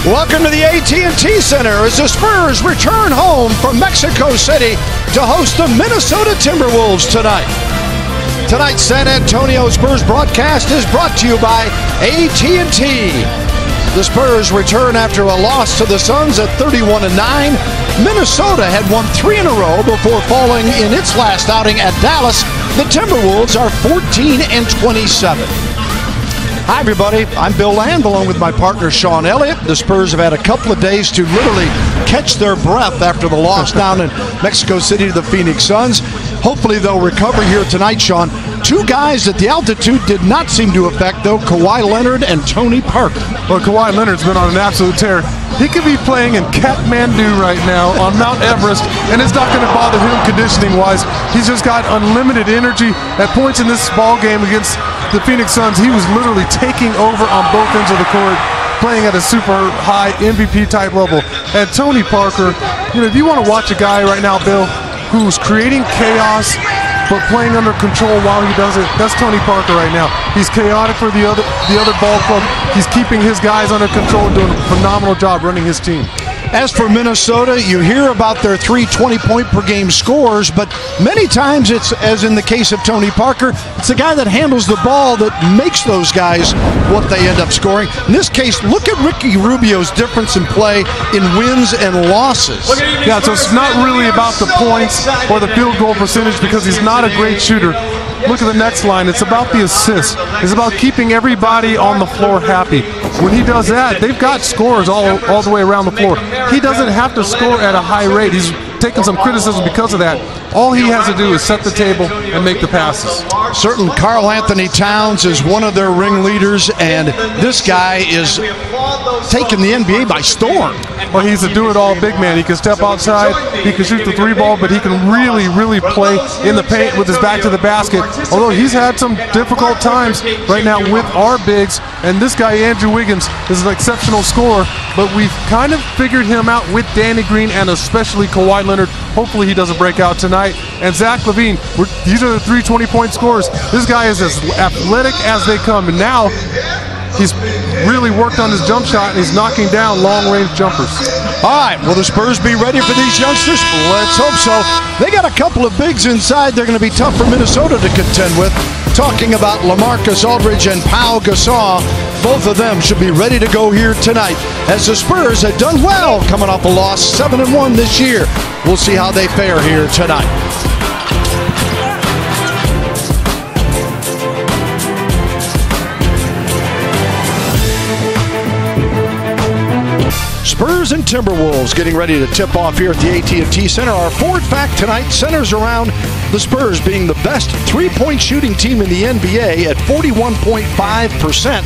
Welcome to the AT&T Center as the Spurs return home from Mexico City to host the Minnesota Timberwolves tonight. Tonight's San Antonio Spurs broadcast is brought to you by AT&T. The Spurs return after a loss to the Suns at 31-9. Minnesota had won 3 in a row before falling in its last outing at Dallas. The Timberwolves are 14-27. Hi, everybody. I'm Bill Land, along with my partner, Sean Elliott. The Spurs have had a couple of days to literally catch their breath after the loss down in Mexico City to the Phoenix Suns. Hopefully, they'll recover here tonight, Sean. 2 guys that the altitude did not seem to affect, though, Kawhi Leonard and Tony Parker. Well, Kawhi Leonard's been on an absolute tear. He could be playing in Kathmandu right now on Mount Everest, and it's not going to bother him conditioning-wise. He's just got unlimited energy. At points in this ball game against the Phoenix Suns, he was literally taking over on both ends of the court, playing at a super high MVP-type level. And Tony Parker, if you want to watch a guy right now, Bill, who's creating chaos but playing under control while he does it, that's Tony Parker right now. He's chaotic for the other ball club. He's keeping his guys under control and doing a phenomenal job running his team. As for Minnesota, you hear about their 3 20-point-per-game scores, but many times it's, as in the case of Tony Parker, it's the guy that handles the ball that makes those guys what they end up scoring. In this case, look at Ricky Rubio's difference in play in wins and losses. Yeah, so it's not really about the points or the field goal percentage because he's not a great shooter. Look at the next line. It's about the assists. It's about keeping everybody on the floor happy. When he does that, they've got scores all the way around the floor. He doesn't have to score at a high rate. He's taken some criticism because of that. All he has to do is set the table and make the passes. Certainly, Karl Anthony Towns is one of their ringleaders, and this guy is taking the NBA by storm. Well, he's a do-it-all big man. He can step outside, he can shoot the 3-ball, but he can really play in the paint with his back to the basket. Although he's had some difficult times right now with our bigs, and this guy, Andrew Wiggins, is an exceptional scorer, but we've kind of figured him out with Danny Green and especially Kawhi Leonard. Hopefully he doesn't break out tonight. And Zach LaVine, these are the 3 20-point scorers. This guy is as athletic as they come, and now he's really worked on his jump shot, and he's knocking down long-range jumpers. All right, will the Spurs be ready for these youngsters? Let's hope so. They got a couple of bigs inside they're going to be tough for Minnesota to contend with. Talking about LaMarcus Aldridge and Pau Gasol, both of them should be ready to go here tonight, as the Spurs have done well coming off a loss, 7-1 this year. We'll see how they fare here tonight. Spurs and Timberwolves getting ready to tip off here at the AT&T Center. Our forward fact tonight centers around the Spurs being the best 3-point shooting team in the NBA at 41.5%.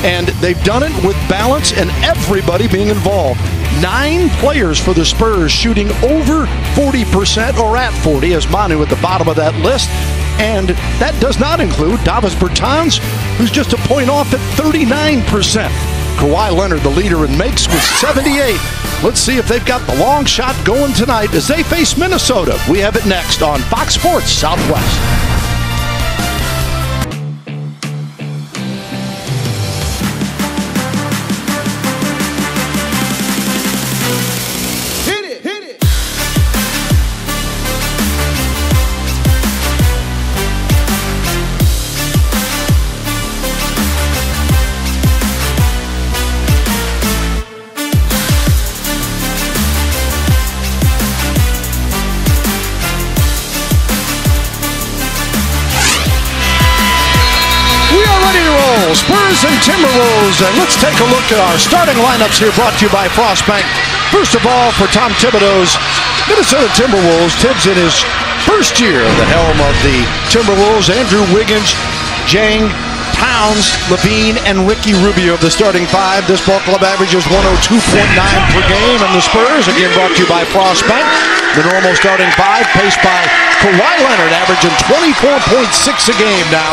And they've done it with balance and everybody being involved. 9 players for the Spurs shooting over 40% or at 40, as Manu at the bottom of that list. And that does not include Davis Bertans, who's just a point off at 39%. Kawhi Leonard, the leader in makes, with 78. Let's see if they've got the long shot going tonight as they face Minnesota. We have it next on Fox Sports Southwest. Spurs and Timberwolves, and let's take a look at our starting lineups here, brought to you by Frostbank. First of all, for Tom Thibodeau's Minnesota Timberwolves, Tibbs in his first year at the helm of the Timberwolves, Andrew Wiggins, Jang, Towns, LaVine, and Ricky Rubio of the starting 5. This ball club averages 102.9 per game, and the Spurs, again brought to you by Frostbank. The normal starting 5, paced by Kawhi Leonard, averaging 24.6 a game now,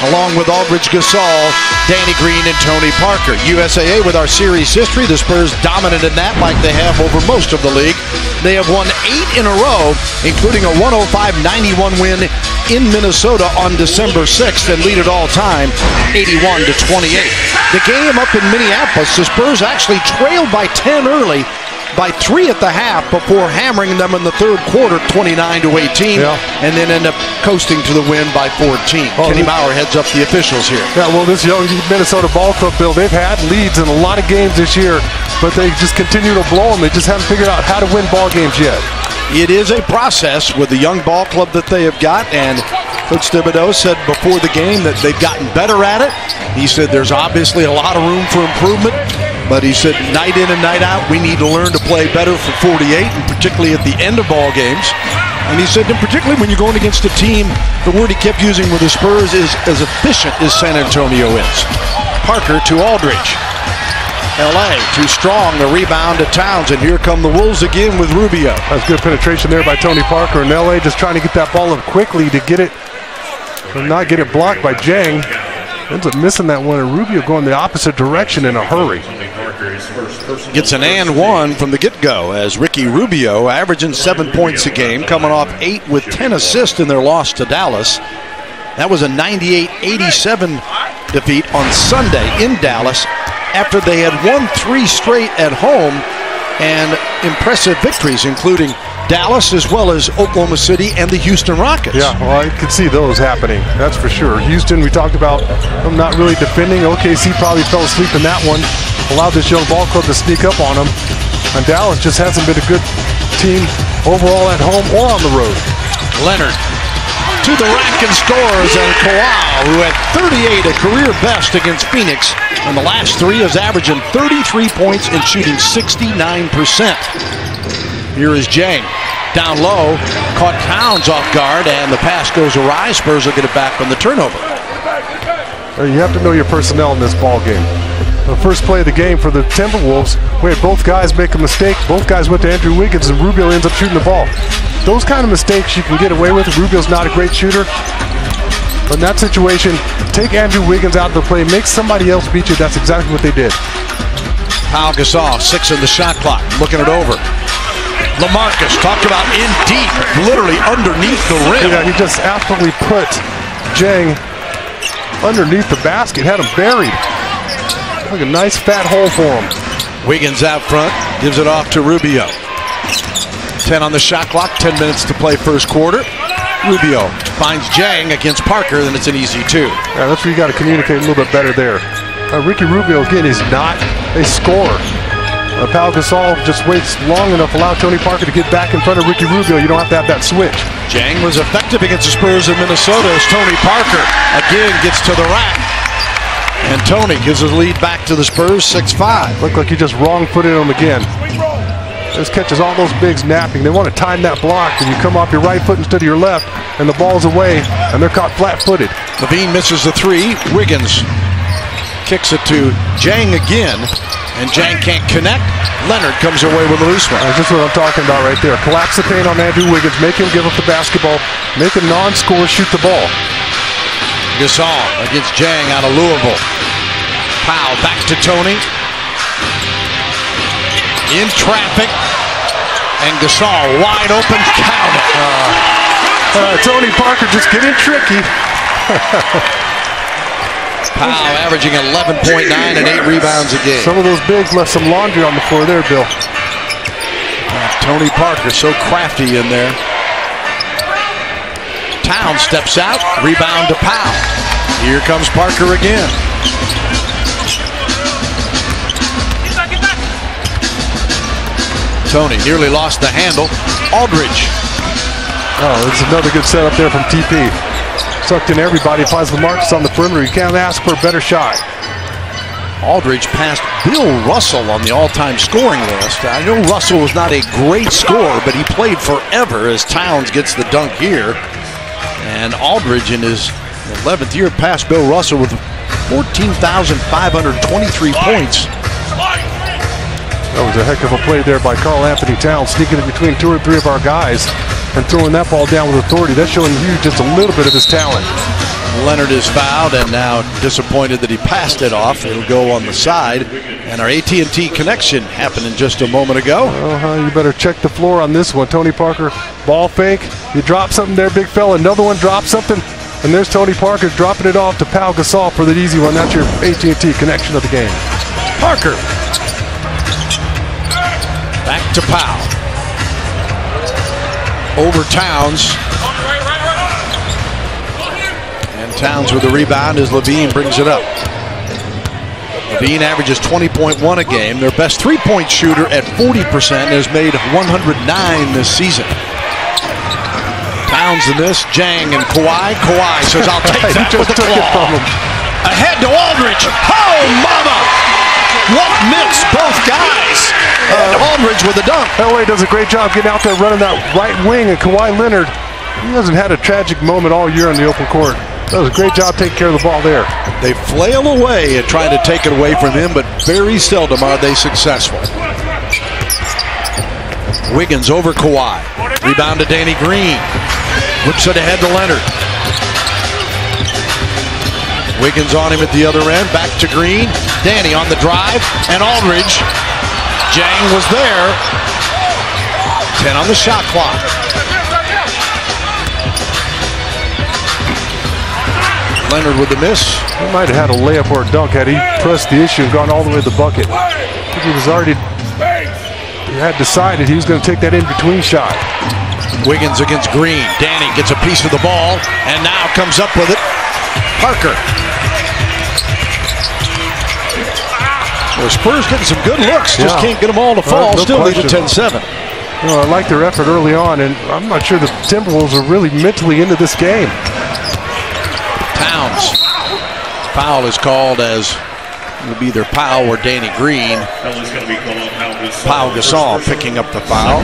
along with Aldridge, Gasol, Danny Green, and Tony Parker. USAA with our series history, the Spurs dominant in that like they have over most of the league. They have won 8 in a row, including a 105-91 win in Minnesota on December 6th and lead it all time 81-28. The game up in Minneapolis, the Spurs actually trailed by 10 early, by 3 at the half before hammering them in the third quarter 29-18, and then end up coasting to the win by 14. Kenny Maurer heads up the officials here. Yeah, well, this young Minnesota ball club, Bill, they've had leads in a lot of games this year, but they just continue to blow them. They just haven't figured out how to win ball games yet. It is a process with the young ball club that they have got, and Coach Thibodeau said before the game that they've gotten better at it. He said there's obviously a lot of room for improvement, but he said night in and night out, we need to learn to play better for 48, and particularly at the end of ball games. And he said, and particularly when you're going against a team, the word he kept using with the Spurs is as efficient as San Antonio is. Parker to Aldridge. LA too strong, the rebound to Towns, and here come the Wolves again with Rubio. That's good penetration there by Tony Parker, and LA just trying to get that ball up quickly to get it, and not get it blocked by Jang. Ends up missing that one, and Rubio going the opposite direction in a hurry. Gets an and one from the get-go as Ricky Rubio averaging 7 points a game, coming off 8 with 10 assists in their loss to Dallas. That was a 98-87 defeat on Sunday in Dallas after they had won 3 straight at home and impressive victories, including Dallas as well as Oklahoma City and the Houston Rockets. Yeah, well, I could see those happening, that's for sure. Houston, we talked about them not really defending. OKC probably fell asleep in that one, allowed this young ball club to sneak up on them. And Dallas just hasn't been a good team overall at home or on the road. Leonard to the rack and scores, and Kawhi, who had 38, a career best against Phoenix, and the last 3 is averaging 33 points and shooting 69%. Here is Jang, down low, caught Towns off guard, and the pass goes awry. Spurs will get it back from the turnover. You have to know your personnel in this ball game. The first play of the game for the Timberwolves, we had both guys make a mistake. Both guys went to Andrew Wiggins, and Rubio ends up shooting the ball. Those kind of mistakes you can get away with. Rubio's not a great shooter. But in that situation, take Andrew Wiggins out of the play, make somebody else beat you. That's exactly what they did. Pau Gasol, 6 in the shot clock, looking it over. LaMarcus talked about in deep, literally underneath the rim. Yeah, he just absolutely put Jang underneath the basket, had him buried. Like a nice fat hole for him. Wiggins out front, gives it off to Rubio. 10 on the shot clock, 10 minutes to play first quarter. Rubio finds Jang against Parker, then it's an easy 2. Yeah, that's where you got to communicate a little bit better there. Ricky Rubio, again, is not a scorer. Pau Gasol just waits long enough, allow Tony Parker to get back in front of Ricky Rubio. You don't have to have that switch. Jang was effective against the Spurs in Minnesota as Tony Parker again gets to the rack. And Tony gives his lead back to the Spurs, 6-5. Looked like he just wrong-footed him again. Just catches all those bigs napping. They want to time that block, and you come off your right foot instead of your left, and the ball's away, and they're caught flat-footed. Levine misses the 3. Wiggins kicks it to Jang again, and Jang can't connect. Leonard comes away with a loose one. That's just what I'm talking about right there. Collapse the paint on Andrew Wiggins, make him give up the basketball, make him non-score, shoot the ball. Gasol against Jang out of Louisville. Pau back to Tony. In traffic. And Gasol wide open. Count it. Tony Parker just getting tricky. Pau averaging 11.9 and 8 rebounds a game. Some of those bigs left some laundry on the floor there, Bill. Tony Parker so crafty in there. Towns steps out, rebound to Pau. Here comes Parker again. Tony nearly lost the handle. Aldridge. Oh, this is another good setup there from TP. Sucked in everybody, finds LaMarcus on the perimeter. You can't ask for a better shot. Aldridge passed Bill Russell on the all-time scoring list. I know Russell was not a great scorer, but he played forever as Towns gets the dunk here. And Aldridge in his 11th year passed Bill Russell with 14,523 points. That was a heck of a play there by Karl Anthony Towns, sneaking in between 2 or 3 of our guys. and throwing that ball down with authority. That's showing you just a little bit of his talent. Leonard is fouled and now disappointed that he passed it off. It'll go on the side. And our AT&T connection happened just a moment ago. You better check the floor on this one. Tony Parker, ball fake. You drop something there, big fella. Another one drops something. And there's Tony Parker dropping it off to Pau Gasol for the easy one. That's your AT&T connection of the game. Parker. Back to Pau. Over Towns. Towns with the rebound as Levine brings it up. Levine averages 20.1 a game. Their best three-point shooter at 40% has made 109 this season. Towns in this, Jang and Kawhi. Kawhi says, I'll take that with the claw. Ahead to Aldridge. Oh, mama! What mix, both guys. And Aldridge with a dunk. LA does a great job getting out there running that right wing, and Kawhi Leonard, he hasn't had a tragic moment all year on the open court. Does a great job taking care of the ball there. They flail away at trying to take it away from him, but very seldom are they successful. Wiggins over Kawhi. Rebound to Danny Green. Whips it ahead to Leonard. Wiggins on him at the other end. Back to Green. Danny on the drive. And Aldridge. Jang was there. 10 on the shot clock. Leonard with the miss. He might have had a layup or a dunk had he pressed the issue and gone all the way to the bucket. I think he was already, he had decided he was going to take that in-between shot. Wiggins against Green. Danny gets a piece of the ball and now comes up with it. Parker. The Spurs getting some good looks, just can't get them all to fall. No Still lead at question. 10-7. You know, I like their effort early on, and I'm not sure the Timberwolves are really mentally into this game. Towns. Foul is called as it will be either Pau or Danny Green. Pau Gasol picking up the foul.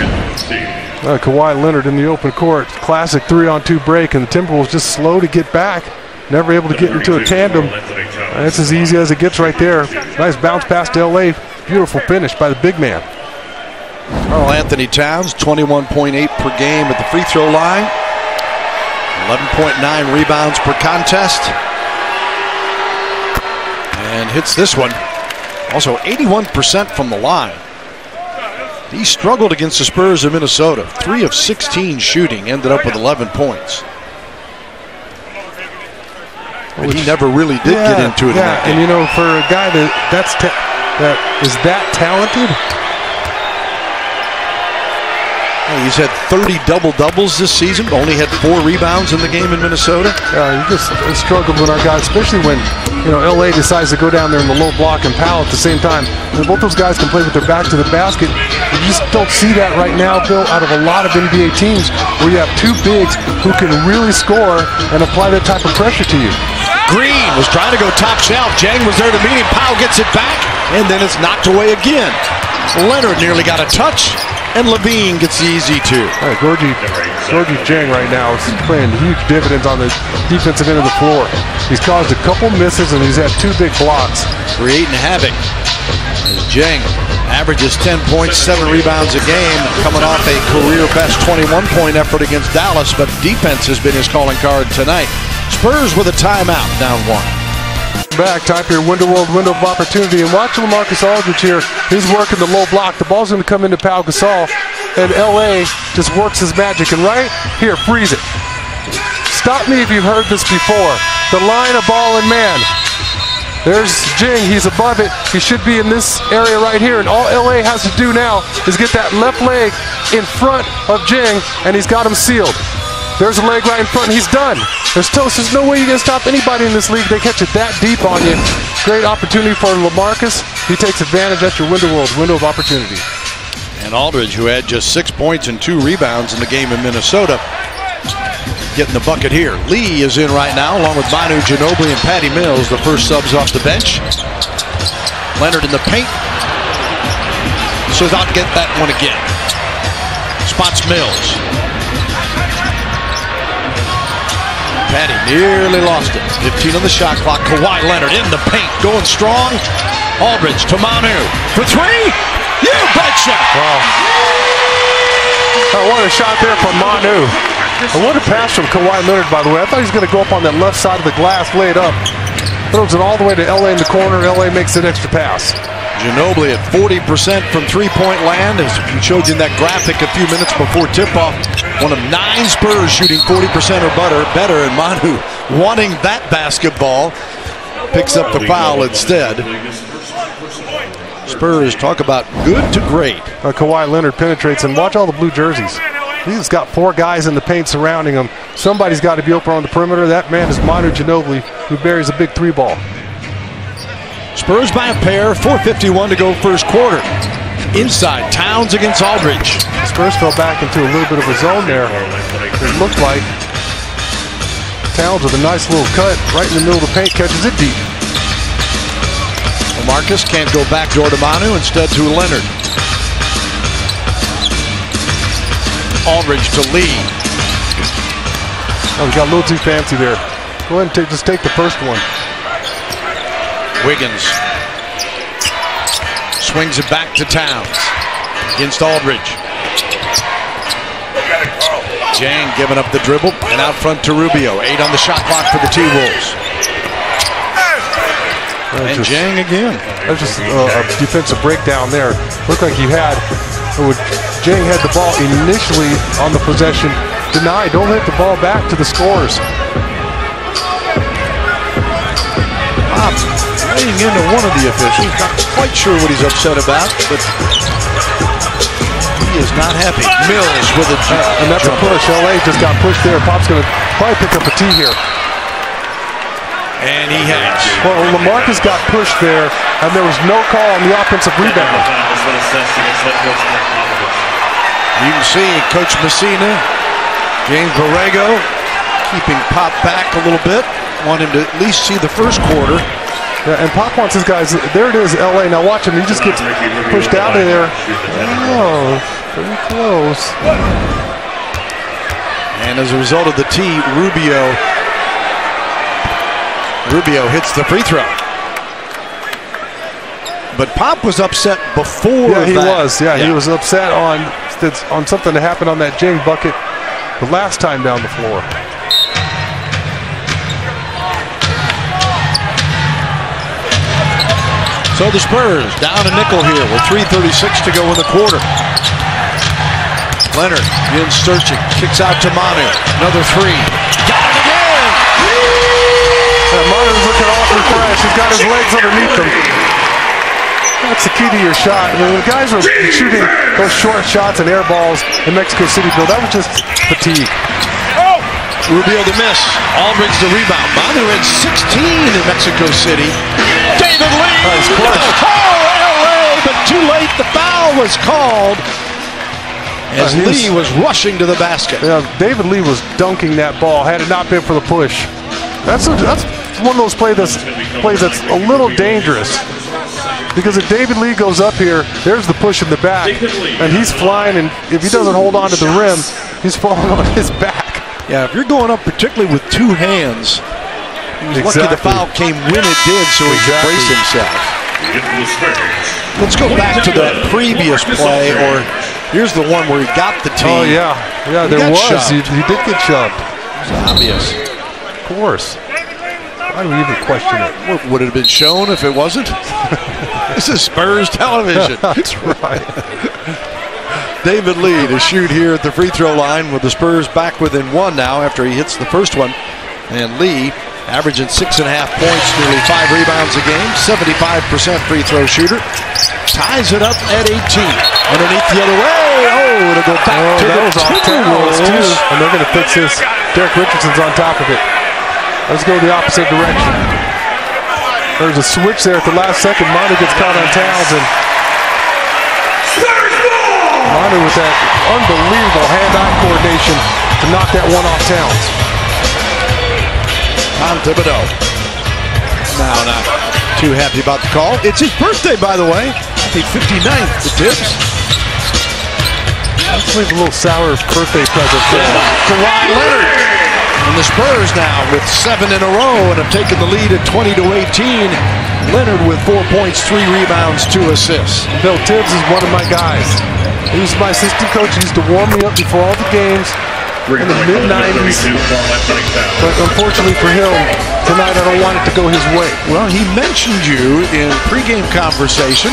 Kawhi Leonard in the open court. Classic 3-on-2 break, and the Timberwolves just slow to get back. Never able to get into a tandem. That's as easy as it gets right there. Nice bounce pass to LA. Beautiful finish by the big man. Karl Anthony Towns, 21.8 per game at the free throw line. 11.9 rebounds per contest. And hits this one. Also 81% from the line. He struggled against the Spurs of Minnesota. 3 of 16 shooting, ended up with 11 points. But he never really did get into it. And you know, for a guy that is that talented. He's had 30 double-doubles this season, only had 4 rebounds in the game in Minnesota. You just struggled with our guys, especially when, you know, LA decides to go down there in the low block and Powell at the same time. And both those guys can play with their back to the basket. You just don't see that right now, Bill, out of a lot of NBA teams where you have 2 bigs who can really score and apply that type of pressure to you. Green was trying to go top shelf. Jang was there to meet him. Powell gets it back, and then it's knocked away again. Leonard nearly got a touch. And Levine gets the easy 2. Gorgie Jang right now is playing huge dividends on the defensive end of the floor. He's caused a couple misses and he's had 2 big blocks. Creating havoc. As Jang averages 10 points, 7 rebounds a game, coming off a career best 21-point effort against Dallas, but defense has been his calling card tonight. Spurs with a timeout, down 1. Back, time for your window of opportunity, and watch LaMarcus Aldridge here. He's working the low block. The ball's going to come into Pau Gasol, and LA just works his magic. And right here, freeze it. Stop me if you've heard this before. The line of ball and man. There's Jing. He's above it. He should be in this area right here, and all LA has to do now is get that left leg in front of Jing, and he's got him sealed. There's a leg right in front, and he's done. There's no way you're going to stop anybody in this league. They catch it that deep on you. Great opportunity for LaMarcus. He takes advantage. That's your window of opportunity. And Aldridge, who had just 6 points and 2 rebounds in the game in Minnesota, getting the bucket here. Lee is in right now, along with Manu Ginobili and Patty Mills, the first subs off the bench. Leonard in the paint. Says, I'll get that one again. Spots Mills. Patty nearly lost it. 15 on the shot clock. Kawhi Leonard in the paint, going strong. Aldridge to Manu for 3. You betcha! Wow. What a shot there from Manu. And what a pass from Kawhi Leonard, by the way. I thought he was going to go up on that left side of the glass, lay it up. Throws it all the way to LA in the corner. LA makes an extra pass. Ginobili at 40% from three-point land. As we showed you in that graphic a few minutes before tip-off, one of 9 Spurs shooting 40% or better, and Manu wanting that basketball picks up the foul instead. Spurs talk about good to great. Kawhi Leonard penetrates, and watch all the blue jerseys. He's got 4 guys in the paint surrounding him. Somebody's got to be open on the perimeter. That man is Manu Ginobili, who buries a big 3-ball. Spurs by a pair, 4:51 to go first quarter. Inside, Towns against Aldridge. Spurs fell back into a little bit of a zone there. It looked like Towns with a nice little cut right in the middle of the paint, catches it deep. Marcus can't go backdoor to Manu, instead to Leonard. Aldridge to Lee. Oh, he got a little too fancy there. Go ahead and just take the first one. Wiggins swings it back to Towns against Aldridge. Jang giving up the dribble and out front to Rubio. 8 on the shot clock for the T-Wolves. And Jang again. That's just a defensive breakdown there. Looked like you had, Jang had the ball initially on the possession. Denied, don't hit the ball back to the scorers. Weighing into one of the officials, not quite sure what he's upset about, but he is not happy. Mills with a and that's jumper. A push. LA just got pushed there. Pop's going to probably pick up a tee here. And he has. Well, LaMarcus got pushed there, and there was no call on the offensive rebound. You can see Coach Messina, James Borrego, keeping Pop back a little bit. Want him to at least see the first quarter. Yeah, and Pop wants his guys. There it is, LA. Now watch him. He just gets pushed out of there. Oh, pretty close. And as a result of the tee, Rubio hits the free throw. But Pop was upset before that. He was. Yeah, he was upset on something that happened on that Jang bucket the last time down the floor. So the Spurs down a nickel here with 3:36 to go in the quarter. Leonard in searching, kicks out to Manu. Another 3. Got it again! Manu's looking awfully fresh. He's got his legs underneath him. That's the key to your shot. I mean, when guys are shooting those short shots and air balls in Mexico City, Bill, that was just fatigue. Rubio the miss. Aldridge the rebound. Manu had 16 in Mexico City. David Lee! LA, but too late. The foul was called as Lee was rushing to the basket. Yeah, David Lee was dunking that ball had it not been for the push. That's one of those plays that's a little dangerous. Because if David Lee goes up here, there's the push in the back, and he's flying, and if he doesn't hold on to the rim, he's falling on his back. Yeah, if you're going up particularly with 2 hands, he was lucky the foul came when it did so he could brace himself. Let's go back to that previous play, or here's the one where he got the tee. Oh, yeah, there was. He did get shoved. It's obvious. Of course. Why do we even question it? Would it have been shown if it wasn't? This is Spurs television. That's right. David Lee to shoot here at the free throw line with the Spurs back within 1 now after he hits the first one. And Lee averaging 6.5 points, nearly 5 rebounds a game, 75% free throw shooter. Ties it up at 18. Underneath the other way. Oh, it'll go back to the Timberwolves. And they're going to fix this. Derek Richardson's on top of it. Let's go the opposite direction. There's a switch there at the last second. Manu gets caught on Towns, and Manu with that unbelievable hand-eye coordination to knock that one off Towns. Tom Thibodeau. Now not too happy about the call. It's his birthday, by the way. Happy 59th to Tibbs. Let's leave a little sour birthday present there. Kawhi Leonard. And the Spurs now with 7 in a row and have taken the lead at 20-18. Leonard with 4 points, 3 rebounds, 2 assists. Bill Tibbs is one of my guys. He was my assistant coach. He used to warm me up before all the games in the mid-90s. But unfortunately for him, tonight I don't want it to go his way. Well, he mentioned you in pregame conversation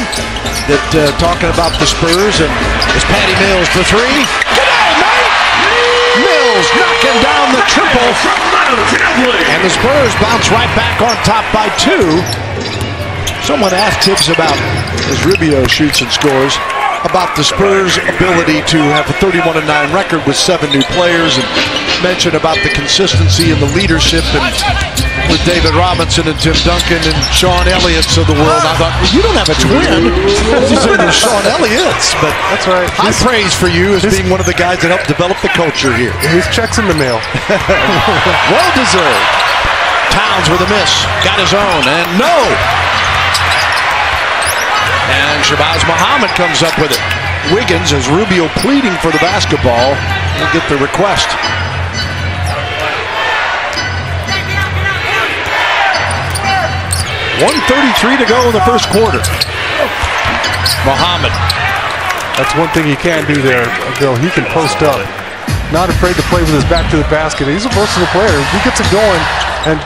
that talking about the Spurs, and it's Patty Mills for 3. Good night, mate! Mills knocking down the triple. And the Spurs bounce right back on top by 2. Someone asked Tibbs about, as Rubio shoots and scores, about the Spurs' ability to have a 31-9 record with 7 new players, and mentioned about the consistency and the leadership, and with David Robinson and Tim Duncan and Sean Elliott's of the world. I thought, well, you don't have a twin. These are the Sean Elliott's, but that's right. High praise for you as being one of the guys that helped develop the culture here. His check's in the mail. Well deserved. Towns with a miss, got his own, and no. And Shabazz Muhammad comes up with it. Wiggins, as Rubio pleading for the basketball, will get the request. .133 to go in the first quarter. Muhammad. That's one thing he can do there, Bill. He can post up. Not afraid to play with his back to the basket. He's a versatile player. If he gets it going and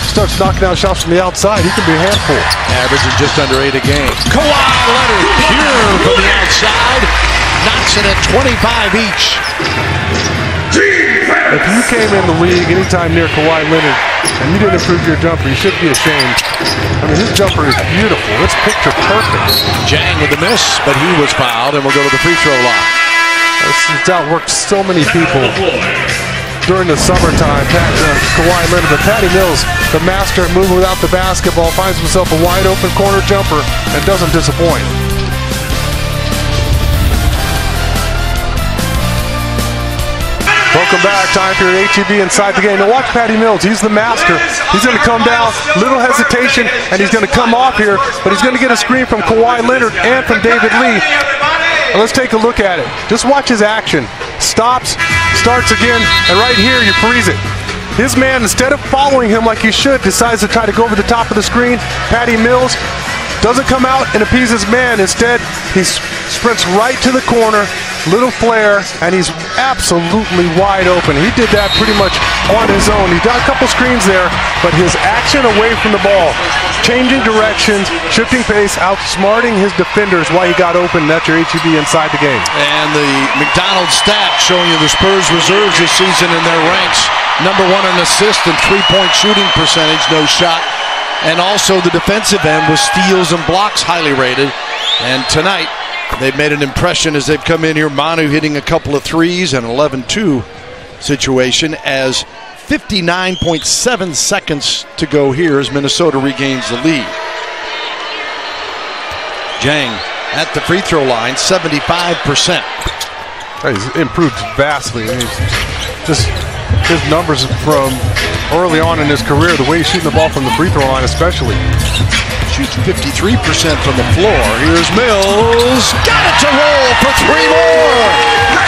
starts knocking out shots from the outside, he can be a handful. Averaging just under 8 a game. Kawhi Leonard, pure from the outside. Knocks it at 25 each. If you came in the league anytime near Kawhi Leonard and you didn't improve your jumper, you should be ashamed. I mean, his jumper is beautiful. It's picture perfect. Jang with the miss, but he was fouled and will go to the free throw line. It's outworked so many people during the summertime. Kawhi Leonard, but Patty Mills, the master at moving without the basketball, finds himself a wide open corner jumper and doesn't disappoint. Welcome back. Time for your HEB Inside the Game. Now watch Patty Mills. He's the master. He's going to come down, little hesitation, and he's going to come off here, but he's going to get a screen from Kawhi Leonard and from David Lee. Now let's take a look at it. Just watch his action. Stops, starts again, and right here you freeze it. His man, instead of following him like he should, decides to try to go over the top of the screen. Patty Mills doesn't come out and appease his man. Instead, he sprints right to the corner, little flare, and he's absolutely wide open. He did that pretty much on his own. He got a couple screens there, but his action away from the ball, changing directions, shifting pace, outsmarting his defenders while he got open. That's your HEB Inside the Game. And the McDonald's stat showing you the Spurs reserves this season in their ranks. #1 in assist and 3-point shooting percentage, no shot. And also the defensive end with steals and blocks highly rated. And tonight, they've made an impression as they've come in here. Manu hitting a couple of threes and an 11-2 situation as 59.7 seconds to go here as Minnesota regains the lead. Jang at the free throw line, 75%. He's improved vastly. I mean, just his numbers from early on in his career, the way he's shooting the ball from the free throw line especially. Shoots 53% from the floor. Here's Mills. Got it to roll for 3 more.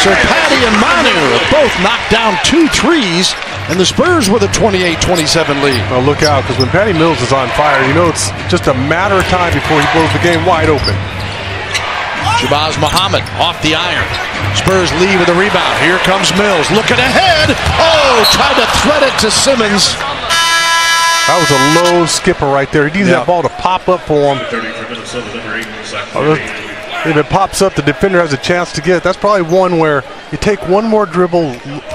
So Patty and Manu have both knocked down 2 threes, and the Spurs with a 28-27 lead. Well, look out, because when Patty Mills is on fire, you know it's just a matter of time before he blows the game wide open. Shabazz Muhammad off the iron. Spurs lead with a rebound. Here comes Mills. Looking ahead. Oh, tried to thread it to Simmons. That was a low skipper right there. He needs that ball to pop up for him. If it pops up, the defender has a chance to get it. That's probably one where you take one more dribble,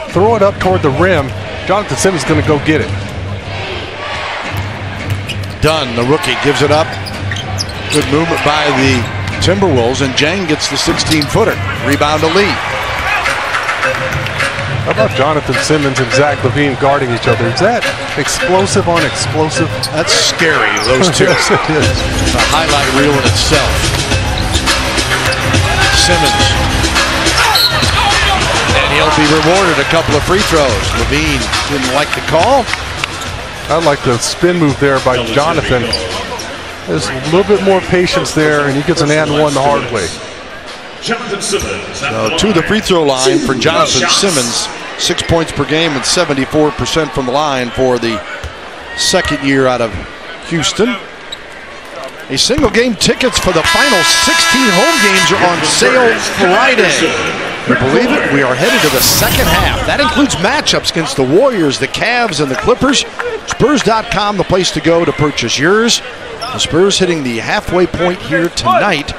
throw it up toward the rim. Jonathan Simmons is going to go get it. Dunn, the rookie, gives it up. Good movement by the Timberwolves, and Jang gets the 16-footer. Rebound to Lee. How about Jonathan Simmons and Zach LaVine guarding each other? Is that explosive on explosive? That's scary, those two. Yes, it is. It's a highlight reel in itself. Simmons. And he'll be rewarded a couple of free throws. LaVine didn't like the call. I like the spin move there by Jonathan. There's a little bit more patience there, and he gets an and one the hard way. To the free throw line for Jonathan Simmons. 6 points per game and 74% from the line for the second year out of Houston. A single game tickets for the final 16 home games are on sale Friday. Can you believe it? We are headed to the second half. That includes matchups against the Warriors, the Cavs, and the Clippers. Spurs.com, the place to go to purchase yours. The Spurs hitting the halfway point here tonight.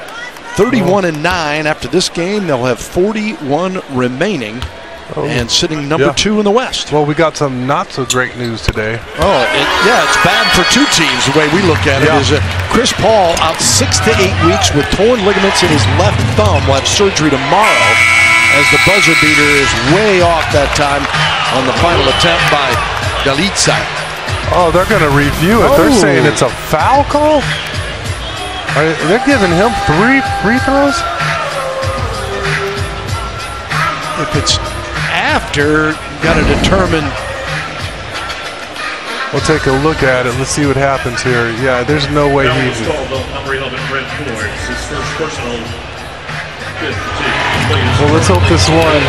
31-9 after this game. They'll have 41 remaining. And sitting number 2 in the West. Well, we got some not so great news today. It's bad for two teams. The way we look at it is that Chris Paul out 6 to 8 weeks with torn ligaments in his left thumb. Will have surgery tomorrow, as the buzzer beater is way off that time on the final attempt by Bjelica. Oh, they're going to review it. They're saying it's a foul call. They're giving him 3 free throws. If it's after, you got to determine. We'll take a look at it. Let's see what happens here. Yeah, there's no way he's. Well, let's hope this one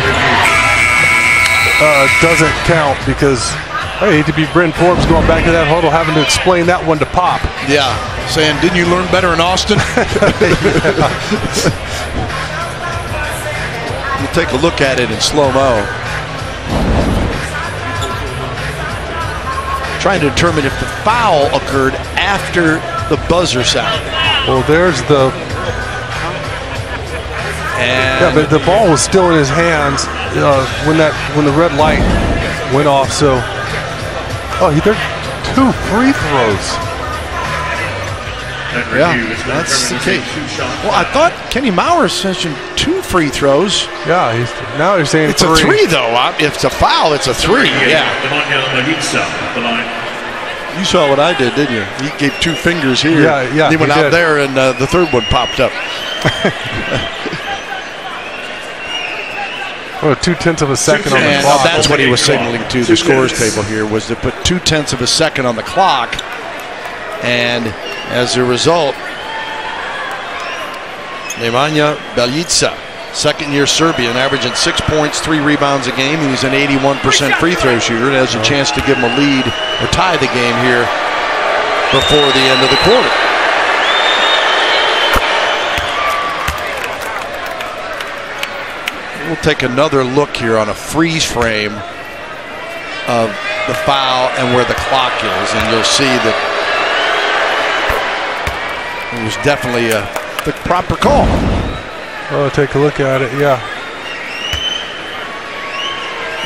doesn't count, because I hate to be Brent Forbes going back to that huddle having to explain that one to Pop. Yeah, saying, didn't you learn better in Austin? We'll take a look at it in slow-mo. Trying to determine if the foul occurred after the buzzer sound. Well, there's the. And but the ball was still in his hands when the red light went off. So, there are 2 free throws. Yeah, that's the case. Well, I thought Kenny Mowers mentioned 2 free throws. Yeah, now he's saying it's 3. a 3 though. If it's a foul, it's a 3. Yeah. You saw what I did, didn't you? He gave 2 fingers here. Yeah. He went out there, and the third one popped up. 2/10 of a second on the clock. That's what he was signaling to the scores table here, was to put 2/10 of a second on the clock. And as a result, Nemanja Bjelica, second-year Serbian, averaging 6 points, 3 rebounds a game, and he's an 81% free throw shooter, and has a chance to give him a lead or tie the game here before the end of the quarter. We'll take another look here on a freeze frame of the foul and where the clock is, and you'll see that it was definitely the proper call. Take a look at it, yeah.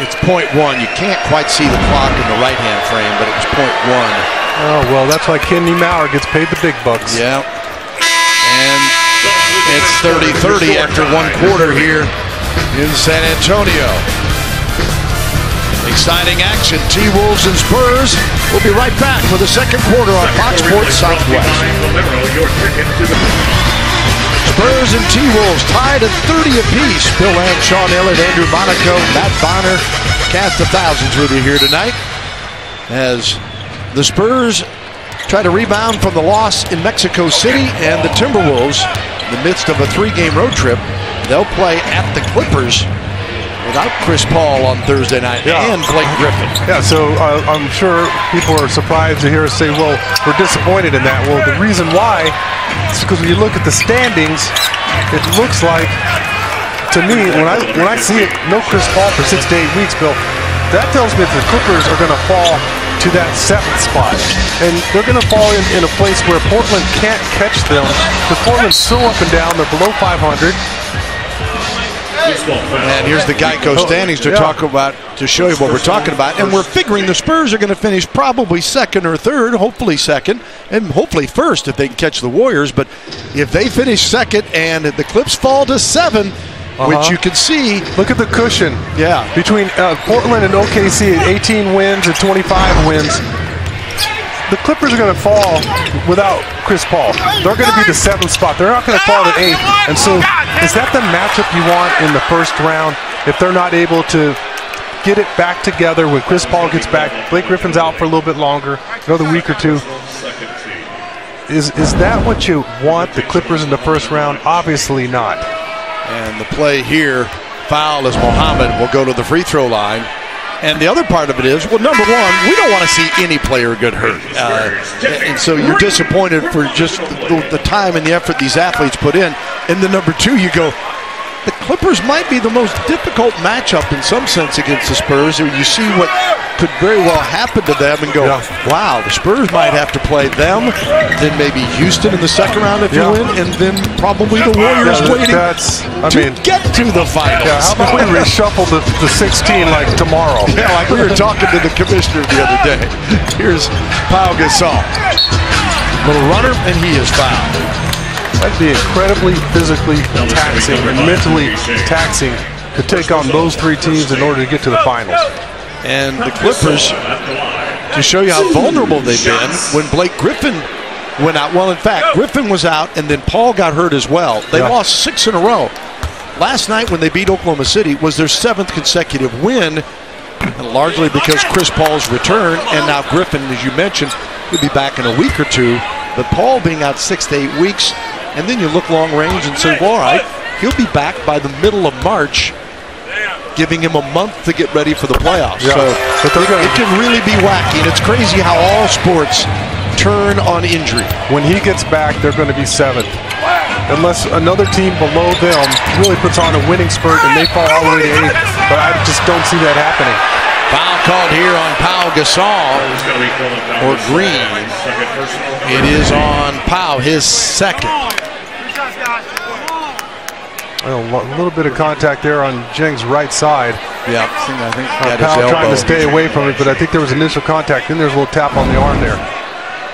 It's .1. You can't quite see the clock in the right-hand frame, but it was .1. Oh, well, that's why Kenny Maurer gets paid the big bucks. Yeah. And it's 30-30 after 1 quarter here in San Antonio. Exciting action, T-Wolves and Spurs. We'll be right back with the second quarter on Fox Sports Southwest. Spurs and T-Wolves tied at 30 apiece. Bill Land, Sean Elliott, Andrew Monaco, Matt Bonner, cast of thousands with you here tonight, as the Spurs try to rebound from the loss in Mexico City, and the Timberwolves, in the midst of a 3-game road trip, they'll play at the Clippers without Chris Paul on Thursday night and Blake Griffin. Yeah, so I'm sure people are surprised to hear us say, well, we're disappointed in that. Well, the reason why is because when you look at the standings, it looks like, to me, when I see it, no Chris Paul for 6 to 8 weeks, Bill, that tells me that the Clippers are going to fall to that 7th spot. And they're going to fall in a place where Portland can't catch them, because Portland's so up and down, they're below 500. And here's the Geico standings to talk about, to show you what we're talking about. And we're figuring the Spurs are going to finish probably 2nd or 3rd, hopefully 2nd, and hopefully 1st if they can catch the Warriors. But if they finish 2nd and the Clips fall to 7, which you can see. Look at the cushion. Yeah. Between Portland and OKC at 18 wins and 25 wins. The Clippers are going to fall without Chris Paul. They're going to be the 7th spot. They're not going to fall to 8th. And so is that the matchup you want in the first round if they're not able to get it back together when Chris Paul gets back? Blake Griffin's out for a little bit longer, another week or 2. Is that what you want, the Clippers in the first round? Obviously not. And the play here, foul as Mohammed will go to the free throw line. And the other part of it is, well, number one, we don't want to see any player get hurt. And so you're disappointed for just the time and the effort these athletes put in. And then number two, you go, the Clippers might be the most difficult matchup in some sense against the Spurs. You see what could very well happen to them and go, wow, the Spurs might have to play them, then maybe Houston in the second round if you win, and then probably the Warriors waiting to get to the finals. Yeah, how about we reshuffle the 16 like tomorrow? Yeah, like we were talking to the commissioner the other day. Here's Pau Gasol. Little runner, and he is fouled. That'd be incredibly physically taxing and mentally taxing to take on those three teams in order to get to the finals. And the Clippers, to show you how vulnerable they've been, when Blake Griffin went out, well, in fact, Griffin was out, and then Paul got hurt as well. They lost 6 in a row. Last night when they beat Oklahoma City was their 7th consecutive win, and largely because Chris Paul's return, and now Griffin, as you mentioned, will be back in a week or two. But Paul being out 6 to 8 weeks, and then you look long range and say, well, all right, he'll be back by the middle of March, giving him a month to get ready for the playoffs. So it can really be wacky, and it's crazy how all sports turn on injury. When he gets back, they're going to be 7th. Unless another team below them really puts on a winning spurt and they fall all the way to 8th. But I just don't see that happening. Foul called here on Pau Gasol, or Green. It is on Pau, his second. Well, a little bit of contact there on Jang's right side. Yeah, I think Pau trying to stay away from it, but I think there was initial contact. Then there's a little tap on the arm there.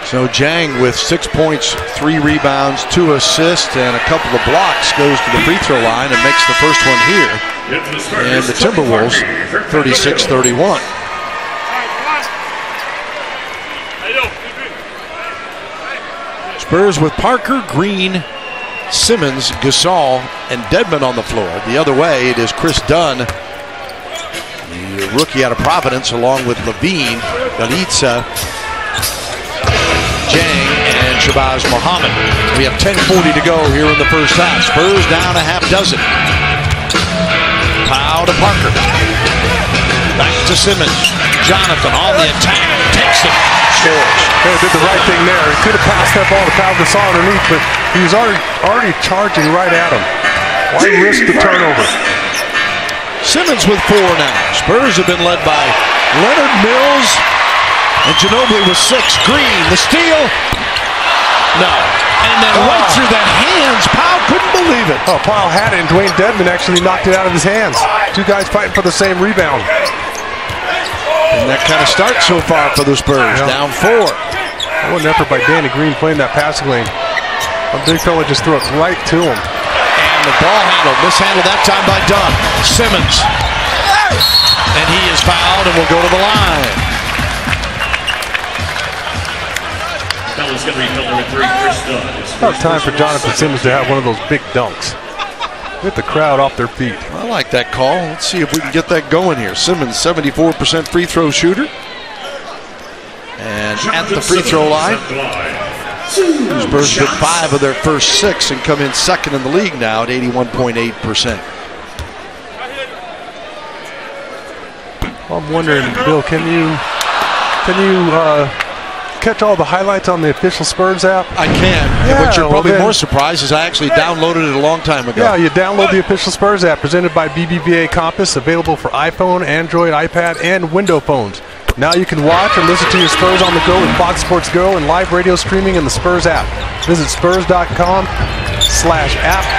So Jang with 6 points, 3 rebounds, 2 assists, and a couple of blocks goes to the free throw line and makes the first one here. And the Timberwolves 36-31. Spurs with Parker, Green, Simmons, Gasol, and Dedmon on the floor. The other way, it is Chris Dunn, the rookie out of Providence, along with Levine, Galitza, Jang, and Shabazz Muhammad. We have 10:40 to go here in the first half. Spurs down a half dozen. Pau to Parker. Back to Simmons. Jonathan on the attack. Takes it. Scores. They did the right thing there. He could have passed that ball to Pau Gasol underneath, but he was already charging right at him. Why risk the turnover? Simmons with 4 now. Spurs have been led by Leonard Mills, and Ginobili with 6. Green, the steal. No. And then right through the hands. Pau couldn't believe it. Oh, Pau had it, and Dwayne Dedmon actually knocked it out of his hands. 2 guys fighting for the same rebound. And that kind of starts so far for the Spurs. Down 4. What an effort by Danny Green playing that passing lane. A big fella just threw it right to him. And the ball handle, mishandled that time by Dunn. Simmons. And he is fouled and will go to the line. About time for Jonathan Simmons to have one of those big dunks. Get the crowd off their feet. I like that call. Let's see if we can get that going here. Simmons, 74% free throw shooter. And at the free throw line, Spurs hit 5 of their first 6 and come in second in the league now at 81.8%. I'm wondering, Bill, can you catch all the highlights on the official Spurs app? I can. Yeah, what you're probably more surprised is I actually downloaded it a long time ago. Yeah, you download the official Spurs app presented by BBVA Compass, available for iPhone, Android, iPad, and Windows phones. Now you can watch or listen to your Spurs on the go with Fox Sports Go and live radio streaming in the Spurs app. Visit spurs.com/app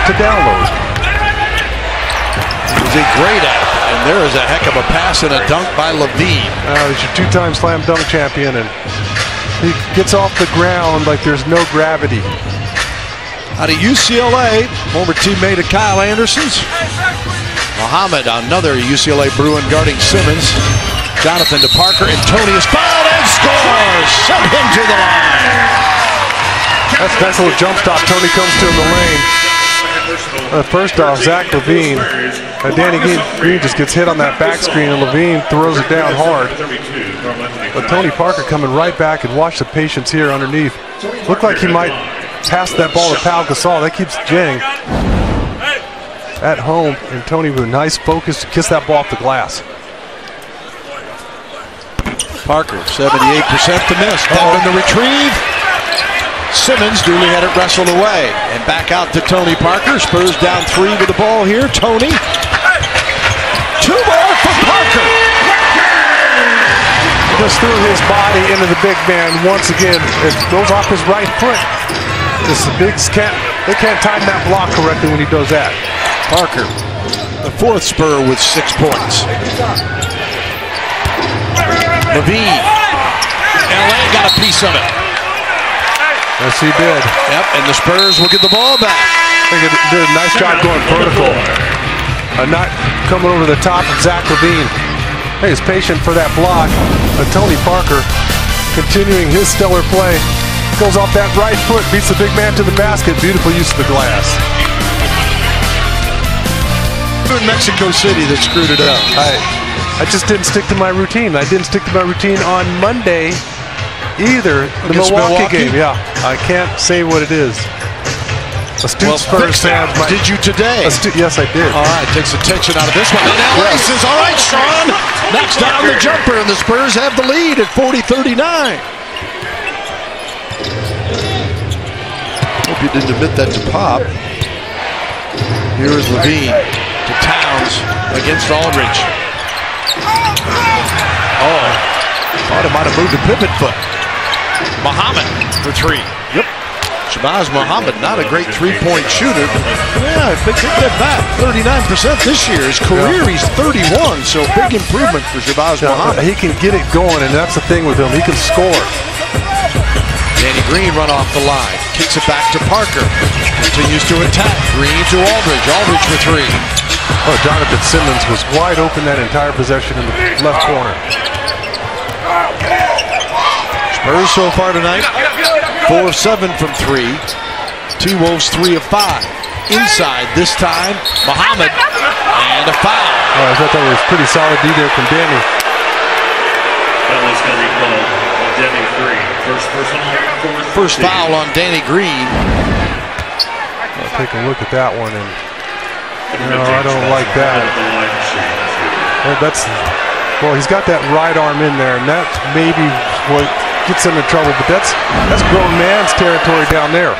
to download. It was a great app, and there is a heck of a pass and a dunk by Levine. He's your 2-time slam dunk champion, and he gets off the ground like there's no gravity. Out of UCLA, former teammate of Kyle Anderson's. Muhammad, another UCLA Bruin guarding Simmons. Jonathan to Parker, and Tony is fouled and scores! Send him to the line. That's a nice little jump stop. Tony comes to in the lane. First off, Zach Levine. Danny Green just gets hit on that back screen, and Levine throws it down hard. But Tony Parker coming right back, and watch the patience here underneath. Looked like he might pass that ball to Pau Gasol. That keeps Jang at home, and Tony with a nice focus to kiss that ball off the glass. Parker, 78% to miss. Devin the retrieve. Simmons duly had it wrestled away. And back out to Tony Parker. Spurs down 3 with the ball here. Tony. 2 more for Parker. Just threw his body into the big man once again. It goes off his right foot. The bigs they can't time that block correctly when he does that. Parker, the 4th Spur with 6 points. Levine. LA got a piece of it. Yes, he did. Yep, and the Spurs will get the ball back. I think it did a nice job going vertical. Not coming over the top of Zach Levine. Hey, he's patient for that block. Tony Parker continuing his stellar play. Goes off that right foot, beats the big man to the basket. Beautiful use of the glass. In Mexico City that screwed it up. I just didn't stick to my routine. I didn't stick to my routine on Monday either. The Milwaukee game. Yeah, I can't say what it is. Astute Spurs fans might. Did you today? Yes, I did. All right, takes the tension out of this one. And LA says, all right, Sean. Knocks down the jumper, and the Spurs have the lead at 40-39. Hope you didn't admit that to Pop. Here is Levine to Towns against Aldridge. Oh, thought it might have moved the pivot foot. Muhammad for 3. Yep. Shabazz Muhammad, not a great 3-point shooter. Yeah, they take that back. 39% this year. His career, he's 31, so big improvement for Shabazz Muhammad. He can get it going, and that's the thing with him. He can score. Danny Green run off the line. Kicks it back to Parker. Continues to attack. Green to Aldridge. Aldridge for 3. Oh, Jonathan Simmons was wide open that entire possession in the left corner. Spurs so far tonight, 4 of 7 from 3. T-Wolves 3 of 5. Inside this time, Muhammad, and a foul. Oh, I thought that was pretty solid D there from Danny. That was going to be called Danny Green. First foul on Danny Green. I'll take a look at that one, and no, I don't like that. Well, he's got that right arm in there, and that's maybe what gets him in trouble. But that's grown man's territory down there.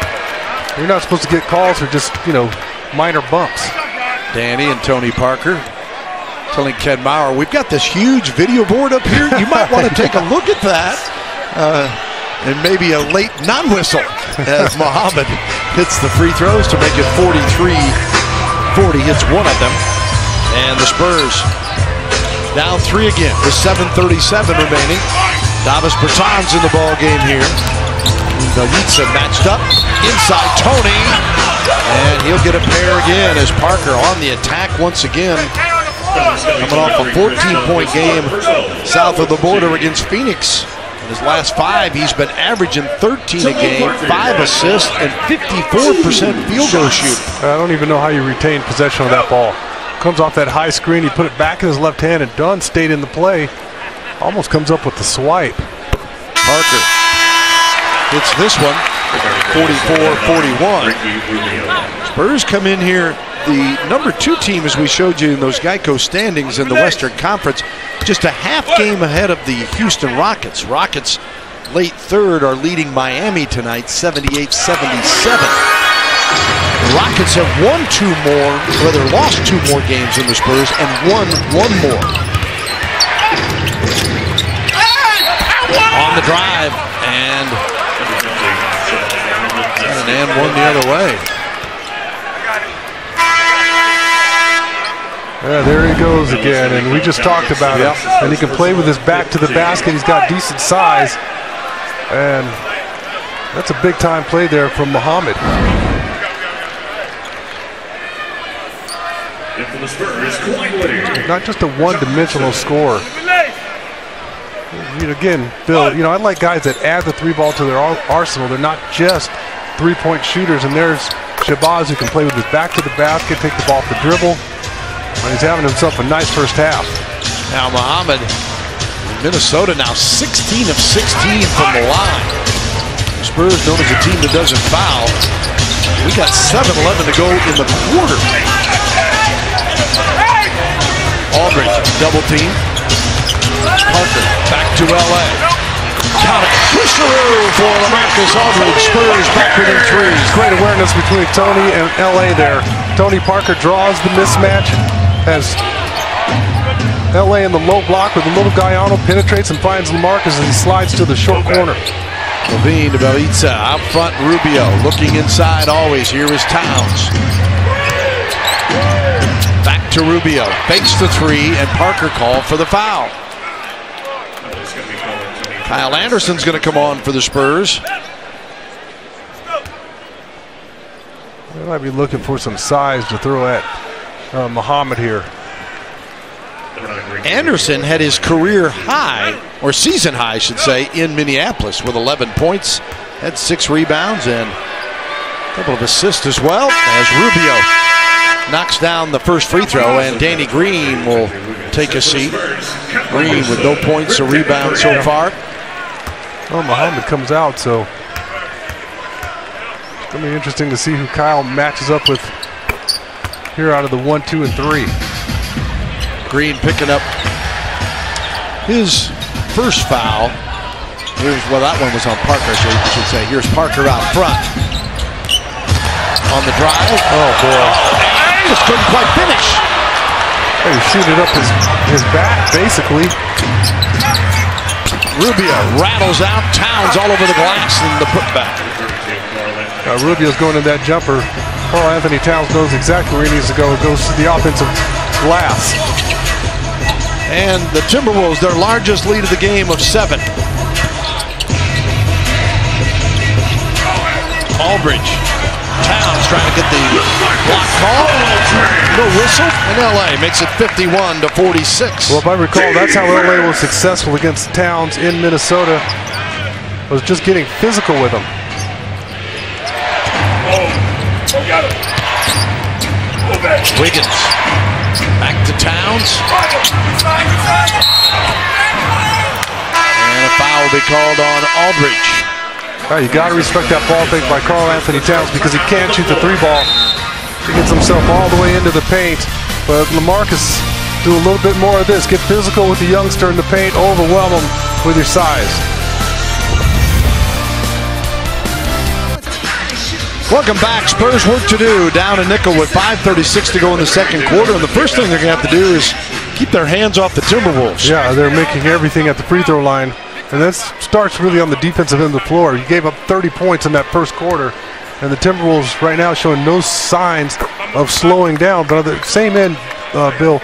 You're not supposed to get calls for just, minor bumps. Danny and Tony Parker telling Ken Maurer, we've got this huge video board up here. You might want to take a look at that. And maybe a late non-whistle as Muhammad hits the free throws to make it 43-40. Hits one of them. And the Spurs down 3 again with 7:37 remaining. Davis Bertans in the ball game here. Belitza matched up inside Tony, and he'll get a pair again as Parker on the attack once again. Coming off a 14-point game south of the border against Phoenix. In his last 5, he's been averaging 13 a game, 5 assists, and 54% field goal shoot. I don't even know how you retain possession of that ball. Comes off that high screen, he put it back in his left hand, and Dunn stayed in the play. Almost comes up with the swipe. Parker hits this one, 44-41. Spurs come in here, the number 2 team, as we showed you in those Geico standings in the Western Conference, just a half game ahead of the Houston Rockets. Rockets, late 3rd, are leading Miami tonight, 78-77. The Rockets have won 2 more, rather lost 2 more games than the Spurs, and won 1 more. On the drive, and one the other way. Yeah, there he goes again, and we just talked about it. And he can play with his back to the basket. He's got decent size, and that's a big-time play there from Muhammad. Not just a one-dimensional scorer. Again, Bill, I like guys that add the 3-ball to their arsenal. They're not just 3-point shooters, and there's Shabazz, who can play with his back to the basket, take the ball off the dribble. And he's having himself a nice first half. Now Muhammad, Minnesota now 16 of 16 from the line. Spurs known as a team that doesn't foul. We got 7:11 to go in the quarter. Aldridge, double team. Parker back to LA. Count it. Pusheroo for LaMarcus Aldridge. Spurs back within 3. Great awareness between Tony and LA there. Tony Parker draws the mismatch as LA in the low block with the little Guyano penetrates and finds LaMarcus as he slides to the short corner. Levine to Bjelica. Out front, Rubio. Looking inside always. Here is Towns. Back to Rubio. Fakes the 3, and Parker called for the foul. Kyle Anderson's going to come on for the Spurs. They might be looking for some size to throw at Muhammad here. Anderson had his career high, or season high, I should say, in Minneapolis with 11 points, had 6 rebounds and a couple of assists as well, as Rubio knocks down the first free throw, and Danny Green will take a seat. Green with no points or rebounds so far. Well, Muhammad comes out, so it's going to be interesting to see who Kyle matches up with here out of the 1, 2, and 3. Green picking up his first foul. Well, that one was on Parker, so you should say. Here's Parker out front. On the drive. Oh, boy. And just couldn't quite finish. He shooted up his back, basically. Rubio rattles out. Towns all over the glass in the putback. Rubio's going to that jumper. Karl Anthony Towns knows exactly where he needs to go. It goes to the offensive glass. And the Timberwolves, their largest lead of the game of 7. Aldridge. Towns trying to get the block call. No whistle, and LA makes it 51-46. Well, if I recall, that's how LA was successful against Towns in Minnesota. Was just getting physical with him. Wiggins. Back to Towns. And a foul will be called on Aldridge. You got to respect that ball fake by Karl Anthony Towns because he can't shoot the 3 ball. He gets himself all the way into the paint. But LaMarcus, do a little bit more of this. Get physical with the youngster in the paint. Overwhelm him with your size. Welcome back. Spurs work to do. Down a nickel with 5:36 to go in the second quarter. And the first thing they're going to have to do is keep their hands off the Timberwolves. Yeah, they're making everything at the free throw line. And that starts really on the defensive end of the floor. You gave up 30 points in that first quarter. And the Timberwolves right now showing no signs of slowing down. But on the same end, Bill,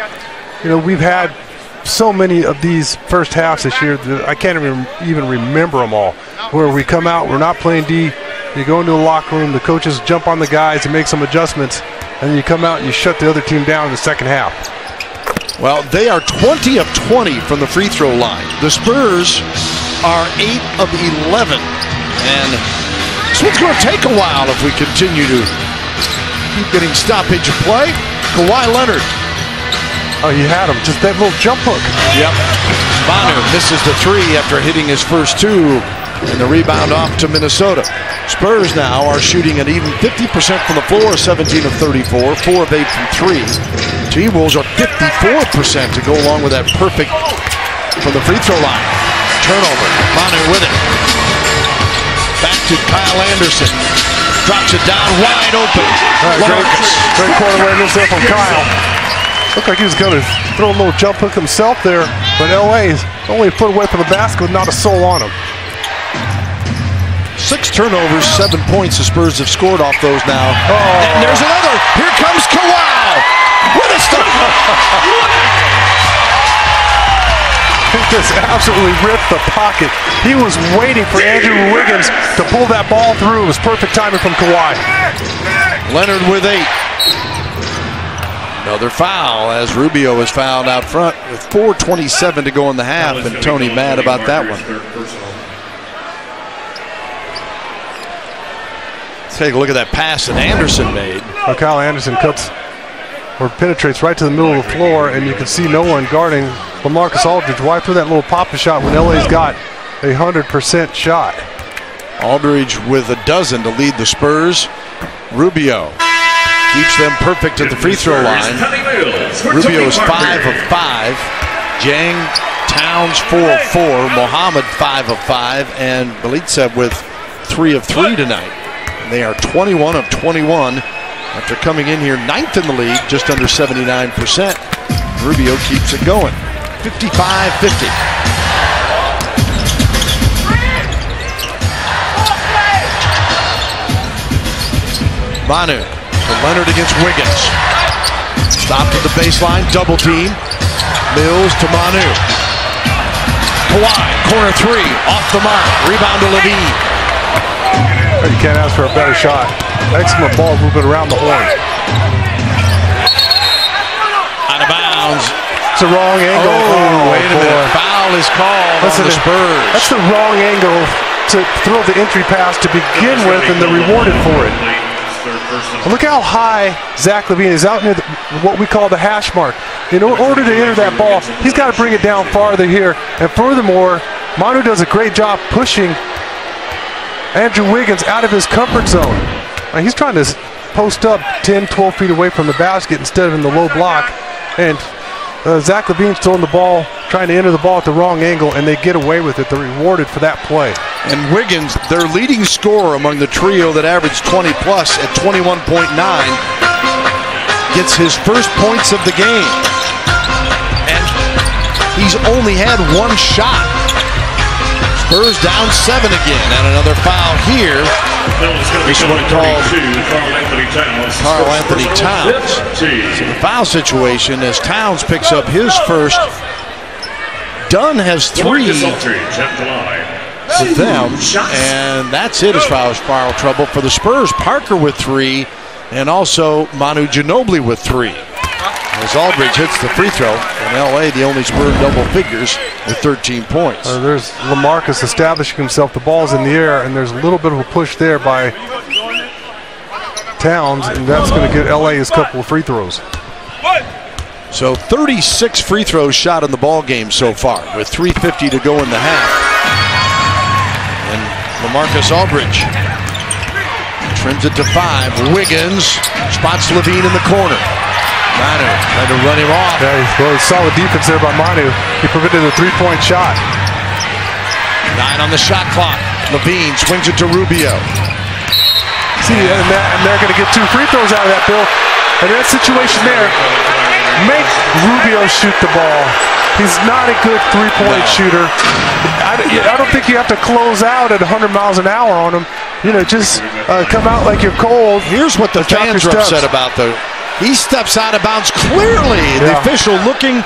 you know, we've had so many of these first halves this year that I can't even remember them all. Where we come out, we're not playing D. You go into the locker room, the coaches jump on the guys and make some adjustments. And then you come out and you shut the other team down in the second half. Well, they are 20 of 20 from the free throw line. The Spurs are 8 of 11. And so it's going to take a while if we continue to keep getting stoppage of play. Kawhi Leonard. Oh, you had him. Just that little jump hook. Yep. Manu misses the 3 after hitting his first 2. And the rebound off to Minnesota. Spurs now are shooting an even 50% from the floor, 17 of 34, 4 of 8 from 3. T-Wolves are 54% to go along with that perfect from the free throw line. Turnover. Manu with it. Back to Kyle Anderson. Drops it down wide open. Great court awareness there from Kyle. Looked like he was going to throw a little jump hook himself there, but LA is only a foot away from the basket with not a soul on him. 6 turnovers, 7 points. The Spurs have scored off those now. Oh. And there's another. Here comes Kawhi with a stop. Just absolutely ripped the pocket. He was waiting for Andrew Wiggins to pull that ball through. It was perfect timing from Kawhi. Leonard with 8. Another foul as Rubio is fouled out front with 4:27 to go in the half, and Tony mad about that one. Take a look at that pass that Anderson made. Kyle Anderson cuts or penetrates right to the middle of the floor, and you can see no one guarding LaMarcus Aldridge. Why throw that little pop shot when LA's got a 100% shot? Aldridge with a dozen to lead the Spurs. Rubio keeps them perfect at the free throw line. Rubio is 5 of 5. Jang Towns 4 of 4, Mohammed 5 of 5, and Belitsa with 3 of 3 tonight. And they are 21 of 21 after coming in here 9th in the league, just under 79%. Rubio keeps it going, 55-50. Manu to Leonard against Wiggins. Stopped at the baseline, double team. Mills to Manu. Kawhi, corner 3, off the mark. Rebound to Levine. You can't ask for a better shot. Excellent ball movement around the horn. Out of bounds. It's the wrong angle. Oh, wait a minute. Foul is called on the Spurs. That's the wrong angle to throw the entry pass to begin with, and they're rewarded for it. Look how high Zach LaVine is, out near what we call the hash mark. In order to enter that ball, he's got to bring it down farther here. And furthermore, Manu does a great job pushing Andrew Wiggins out of his comfort zone. He's trying to post up 10, 12 feet away from the basket instead of in the low block. And Zach LaVine's throwing the ball, trying to enter the ball at the wrong angle, and they get away with it. They're rewarded for that play. And Wiggins, their leading scorer among the trio that averaged 20 plus at 21.9, gets his first points of the game. And he's only had one shot. Spurs down 7 again, and another foul here. This one called Karl Anthony Towns. So the foul situation as Towns picks up his first. Dunn has 3 with them, and that's it as far as foul trouble for the Spurs. Parker with 3, and also Manu Ginobili with 3. As Aldridge hits the free throw, in LA, the only Spur double figures with 13 points. There's LaMarcus establishing himself. The ball's in the air, and there's a little bit of a push there by Towns, and that's going to get LA his couple of free throws. So 36 free throws shot in the ball game so far, with 3:50 to go in the half. And LaMarcus Aldridge trims it to 5. Wiggins spots Levine in the corner. Manu trying to run him off. Yeah, solid defense there by Manu. He prevented a 3-point shot. 9 on the shot clock. Levine swings it to Rubio. See, and they're going to get 2 free throws out of that, Bill. And that situation there, make Rubio shoot the ball. He's not a good 3-point shooter. I don't think you have to close out at 100 miles an hour on him. You know, just come out like you're cold. Here's what the fans are upset about, though. He steps out of bounds clearly. Yeah. The official looking,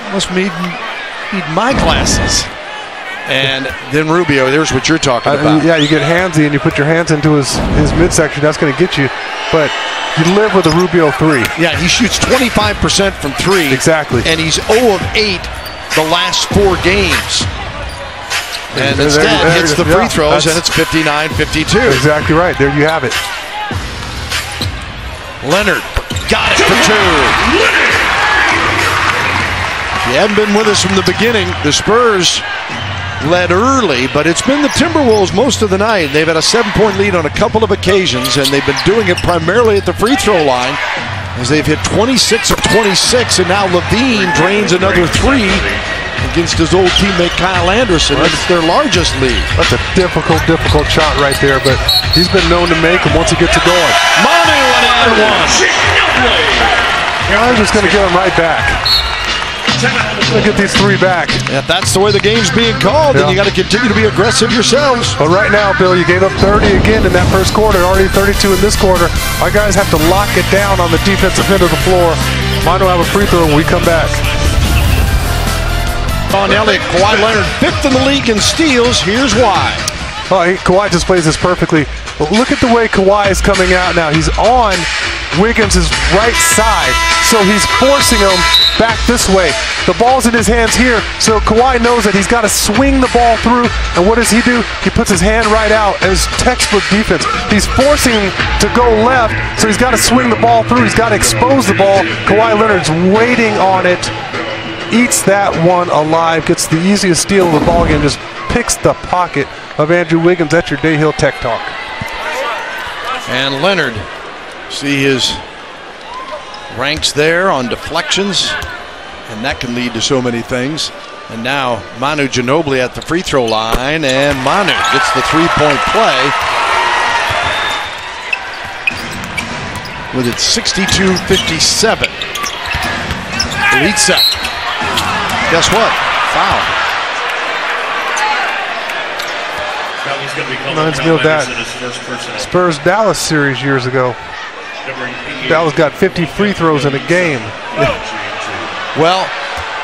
must need my glasses. And then Rubio, there's what you're talking about. Yeah, you get handsy and you put your hands into his midsection. That's going to get you. But you live with a Rubio 3. Yeah, he shoots 25% from 3. Exactly. And he's 0 of 8 the last 4 games. And instead hits the free throws, and it's 59-52. Exactly right. There you have it. Leonard got it for 2. If you haven't been with us from the beginning, the Spurs led early, but it's been the Timberwolves most of the night. They've had a 7-point lead on a couple of occasions, and they've been doing it primarily at the free throw line as they've hit 26 of 26, and now Levine drains another 3 against his old teammate Kyle Anderson. It's their largest lead. That's a difficult shot right there, but he's been known to make them once he gets it going. Manu on one. I'm just going to get him right back. Going to get these 3 back. Yeah, that's the way the game's being called, then you got to continue to be aggressive yourselves. But right now, Bill, you gave up 30 again in that first quarter, already 32 in this quarter. Our guys have to lock it down on the defensive end of the floor. Manu have a free throw when we come back. On Elliott, Kawhi Leonard 5th in the league in steals. Here's why. Kawhi just plays this perfectly. But look at the way Kawhi is coming out now. He's on Wiggins' right side, so he's forcing him back this way. The ball's in his hands here, so Kawhi knows that he's got to swing the ball through. And what does he do? He puts his hand right out as textbook defense. He's forcing him to go left, so he's got to swing the ball through. He's got to expose the ball. Kawhi Leonard's waiting on it. Eats that one alive, gets the easiest steal of the ball game, just picks the pocket of Andrew Wiggins. That's your Day Hill Tech Talk. And Leonard, see his ranks there on deflections. and that can lead to so many things. And now Manu Ginobili at the free throw line, and Manu gets the three-point play with it 62-57. Lead set. Guess what? Foul. Reminds me of that Spurs-Dallas series years ago. Dallas got 50 free throws in a game. Well,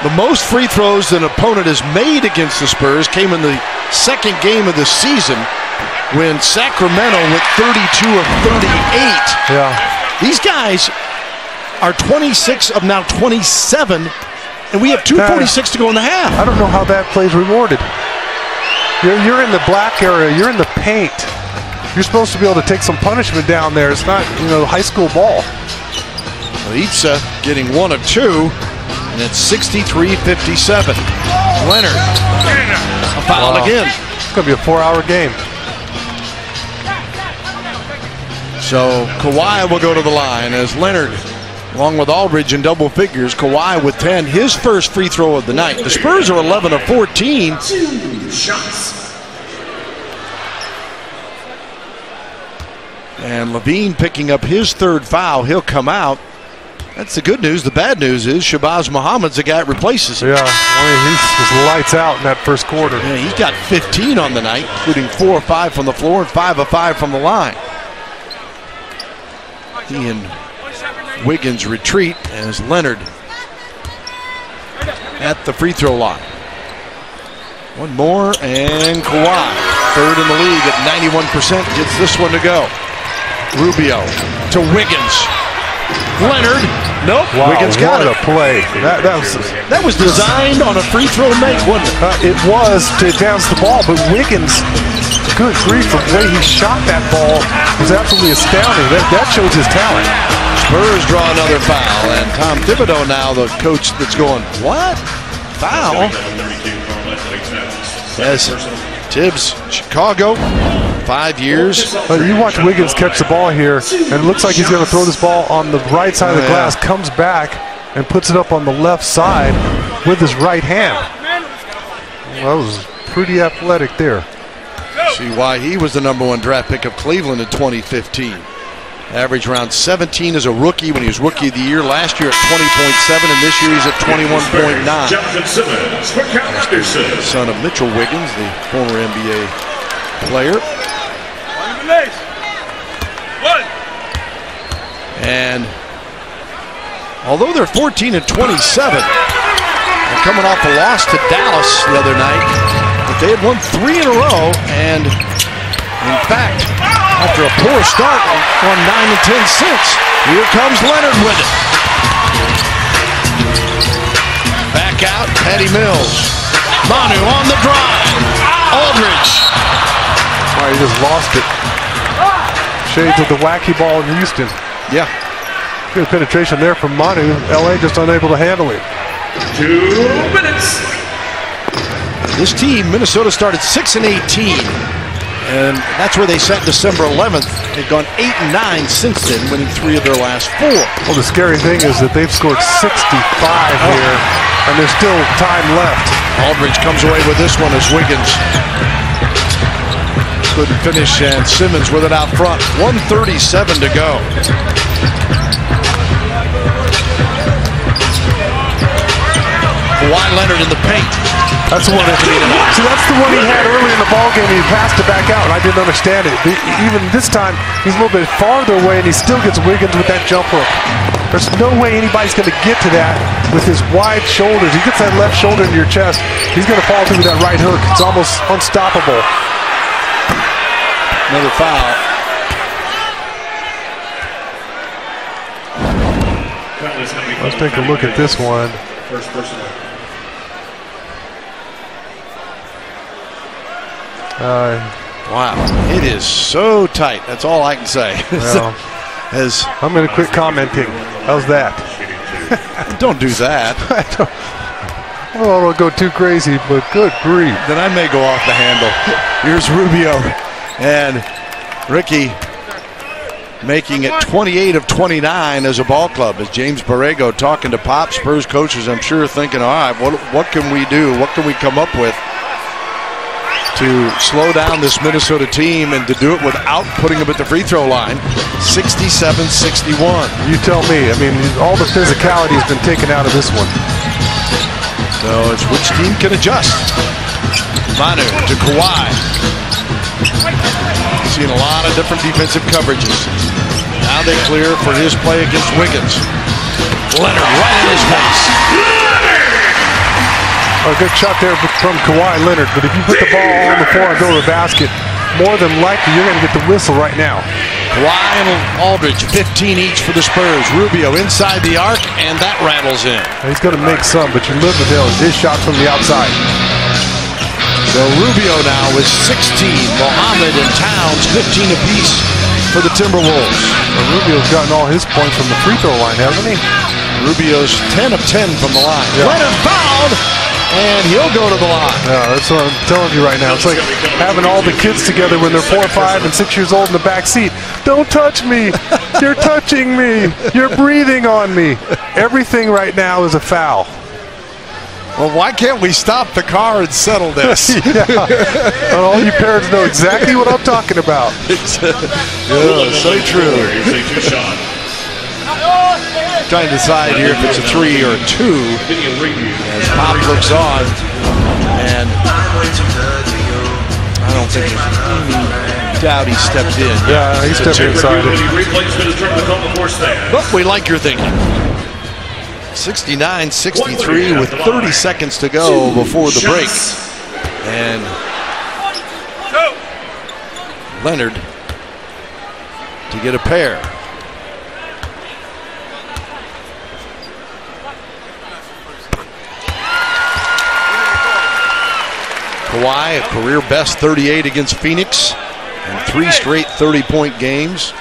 the most free throws an opponent has made against the Spurs came in the second game of the season when Sacramento went 32 of 38. Yeah. These guys are 26 of now 27, and we have 2:46 to go in the half. I don't know how that play's rewarded. You're in the black area. You're in the paint. You're supposed to be able to take some punishment down there. It's not, high school ball. Itza getting 1 of 2, and it's 63-57. Leonard, a foul again. It's going to be a 4-hour game. So Kawhi will go to the line as Leonard, along with Aldridge in double figures. Kawhi with 10, his first free throw of the night. The Spurs are 11 of 14. 2 shots. And Levine picking up his third foul. He'll come out. That's the good news. The bad news is Shabazz Muhammad's the guy that replaces him. Yeah, he's lights out in that first quarter. Yeah, he's got 15 on the night, including 4 of 5 from the floor and 5 of 5 from the line. He and Wiggins retreat as Leonard at the free throw line. One more, and Kawhi, third in the league at 91%, gets this one to go. Rubio to Wiggins. Leonard, nope. Wow, Wiggins got it. What a play. That was designed on a free throw make, wasn't it? It was to advance the ball, but Wiggins, good grief, the way he shot that ball was absolutely astounding. That shows his talent. Spurs draw another foul, and Tom Thibodeau now the coach that's going, what? Foul? Yes, Tibbs, Chicago, 5 years. You watch Wiggins catch the ball here, and it looks like he's going to throw this ball on the right side of the glass, comes back and puts it up on the left side with his right hand. Well, that was pretty athletic there. See why he was the #1 draft pick of Cleveland in 2015. Average around 17 as a rookie when he was Rookie of the Year. Last year at 20.7, and this year he's at 21.9. Son of Mitchell Wiggins, the former NBA player. And although they're 14 and 27, they're coming off a loss to Dallas the other night, but they had won 3 in a row, and in fact, after a poor start, won 9 and 10 since. Here comes Leonard with it. Back out, Patty Mills. Manu on the drive. Aldridge. All right, he just lost it. Shades of the wacky ball in Houston. Yeah. Good penetration there from Manu. LA just unable to handle it. 2 minutes. This team, Minnesota, started 6 and 18. And that's where they sat December 11th. They've gone 8 and 9 since then, winning 3 of their last 4. Well, the scary thing is that they've scored 65 here, and there's still time left. Aldridge comes away with this one as Wiggins couldn't finish, and Simmons with it out front. 1:37 to go. Kawhi Leonard in the paint. That's the one. See, that's the one he had early in the ball game. He passed it back out, and I didn't understand it. Even this time, he's a little bit farther away, and he still gets Wiggins with that jump hook. There's no way anybody's going to get to that with his wide shoulders. He gets that left shoulder into your chest, he's going to fall through that right hook. It's almost unstoppable. Another foul. Let's take a look at this one. First personal. Wow, it is so tight. That's all I can say. Well, I'm going to quit commenting. How's that? Don't do that. I don't want to go too crazy, but good grief. Then I may go off the handle. Here's Rubio and Ricky making it 28 of 29 as a ball club. As James Borrego talking to Pop, Spurs coaches, I'm sure, thinking, all right, what can we do? What can we come up with to slow down this Minnesota team and to do it without putting them at the free throw line? 67-61. You tell me. I mean, all the physicality has been taken out of this one. So it's which team can adjust. Manu to Kawhi. Seeing a lot of different defensive coverages. Now they clear for his play against Wiggins. Leonard right in his face. A good shot there from Kawhi Leonard, but if you put the ball on the floor and go to the basket, more than likely you're going to get the whistle right now. Kawhi and Aldridge, 15 each for the Spurs. Rubio inside the arc, and that rattles in. He's going to make some, but you live with his shots from the outside. So Rubio now is 16. Mohammed and Towns 15 apiece for the Timberwolves. Well, Rubio's gotten all his points from the free throw line, hasn't he? Rubio's 10 of 10 from the line. Yeah. Leonard fouled, and he'll go to the line. Yeah, that's what I'm telling you right now. It's like having all the kids together when they're 4, 5, and 6 years old in the back seat. Don't touch me. You're touching me. You're breathing on me. Everything right now is a foul. Well, why can't we stop the car and settle this? Yeah. Well, all you parents know exactly what I'm talking about. So true. Trying to decide here if it's a 3 or a 2 as Pop looks on, and I don't think there's any doubt he stepped in. Yeah, he stepped inside it. But we like your thinking. 69-63 with 30 seconds to go before the break. And Leonard to get a pair. Kawhi, a career best 38 against Phoenix and 3 straight 30-point games.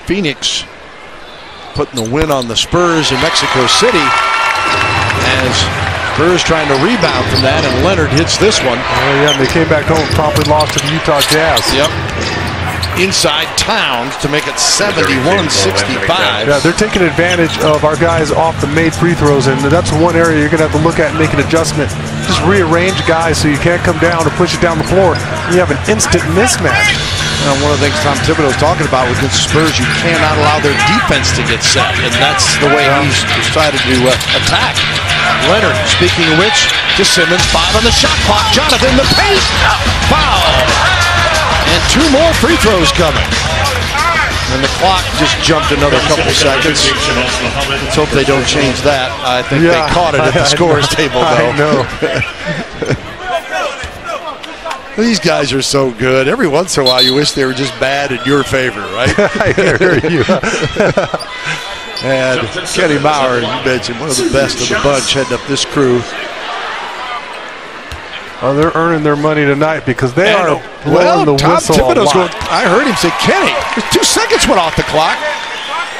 Phoenix putting the win on the Spurs in Mexico City as Spurs trying to rebound from that, and Leonard hits this one. Oh yeah, and they came back home and promptly lost to the Utah Jazz. Yep. Inside Towns to make it 71-65. Yeah, they're taking advantage of our guys off the made free throws, and that's one area you're going to have to look at and make an adjustment. Just rearrange guys so you can't come down or push it down the floor. You have an instant mismatch. One of the things Tom Thibodeau's talking about with the Spurs, you cannot allow their defense to get set, and that's the way he's decided to attack. Leonard, speaking of which, to Simmons, 5 on the shot clock. Jonathan, the paint, foul. And 2 more free throws coming. And the clock just jumped another couple seconds. Let's hope they don't change that. I think they caught it at the scores table, though. I know. These guys are so good. Every once in a while, you wish they were just bad in your favor, right? I hear you. And Kenny Maurer, you mentioned, one of the best of the bunch, heading up this crew. Oh, they're earning their money tonight because they are blowing the whistle a lot. I heard him say, Kenny, 2 seconds went off the clock,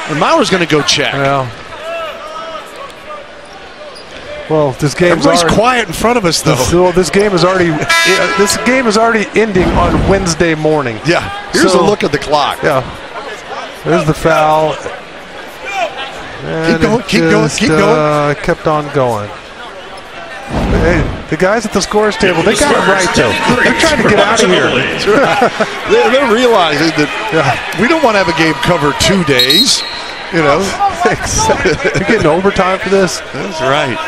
and Maurer's going to go check. Well, this game's everybody's quiet in front of us, though. This game is already ending on Wednesday morning. Yeah. Here's a look at the clock. Yeah. There's the foul. And keep going. Kept on going. Hey, the guys at the scores table, they got it right, though. They're trying to get out of here. They're realizing that we don't want to have a game cover 2 days. You know, you're getting overtime for this. That's right.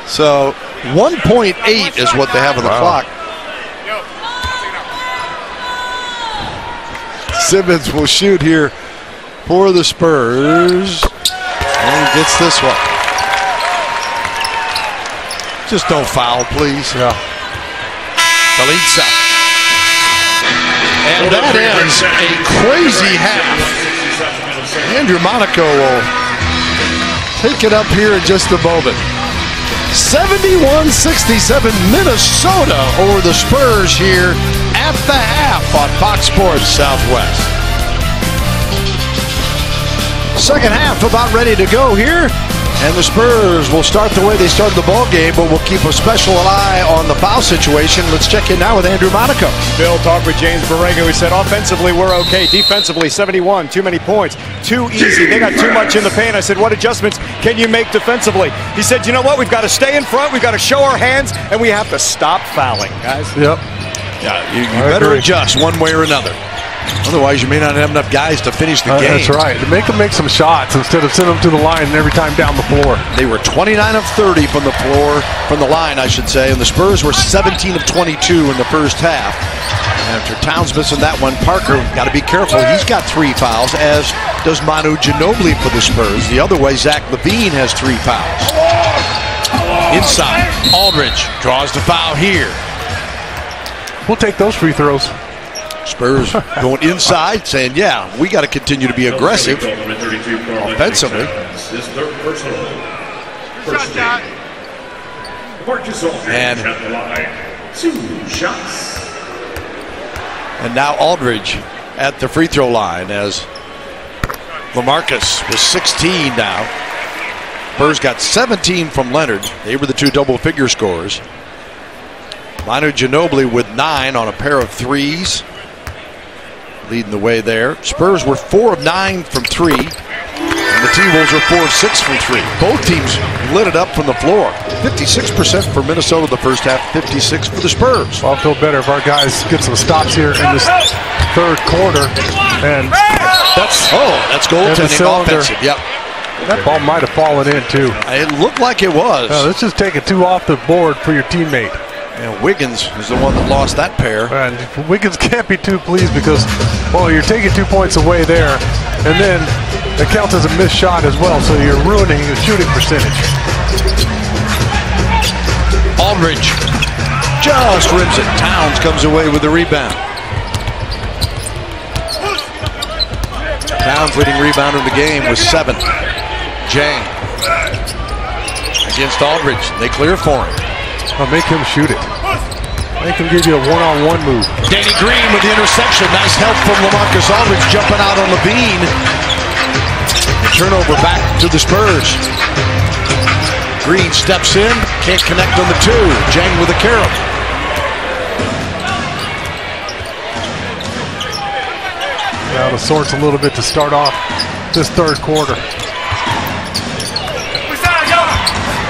So 1.8 is what they have on the clock. Simmons will shoot here for the Spurs. And he gets this one. Just don't foul, please. Yeah. Bjelica. And that ends a crazy half. Andrew Monaco will take it up here in just a moment. 71-67 Minnesota over the Spurs here at the half on Fox Sports Southwest. Second half about ready to go here. And the Spurs will start the way they started the ball game, but we'll keep a special eye on the foul situation. Let's check in now with Andrew Monaco. Bill talked with James Borrego. He said, offensively, we're okay. Defensively, 71, too many points, too easy. They got too much in the paint. I said, what adjustments can you make defensively? He said, you know what? We've got to stay in front. We've got to show our hands, and we have to stop fouling, guys. Yep. Yeah, you better adjust one way or another. Otherwise, you may not have enough guys to finish the game. That's right. Make them make some shots instead of sending them to the line and every time down the floor. They were 29 of 30 from the floor, from the line, I should say, and the Spurs were 17 of 22 in the first half. After Towns missing that one, Parker got to be careful. He's got 3 fouls, as does Manu Ginobili for the Spurs. The other way, Zach LaVine has 3 fouls. Inside, Aldridge draws the foul here. We'll take those free throws. Spurs going inside, saying, yeah, we got to continue to be aggressive offensively. And now Aldridge at the free throw line, as LaMarcus was 16 now. Spurs got 17 from Leonard. They were the 2 double-figure scorers. Manu Ginobili with 9 on a pair of threes, leading the way there. Spurs were 4 of 9 from 3, and the T-Wolves were 4 of 6 from 3. Both teams lit it up from the floor. 56% for Minnesota the first half, 56 for the Spurs. Well, I'll feel better if our guys get some stops here in this third quarter. And that's goaltending offensive. Yep. That ball might have fallen in too. It looked like it was. Let's just take it 2 off the board for your teammate. And Wiggins is the one that lost that pair. And Wiggins can't be too pleased because, well, you're taking 2 points away there, and then it counts as a missed shot as well, so you're ruining your shooting percentage. Aldridge just rims it. Towns comes away with the rebound. Towns leading rebounder in the game with 7. Jang against Aldridge. They clear for him. I'll make him shoot it. Make him give you a one-on-one move. Danny Green with the interception. Nice help from LaMarcus Aldridge jumping out on LaVine. The turnover back to the Spurs. Green steps in, can't connect on the 2. Jang with a carom. Out of sorts a little bit to start off this third quarter.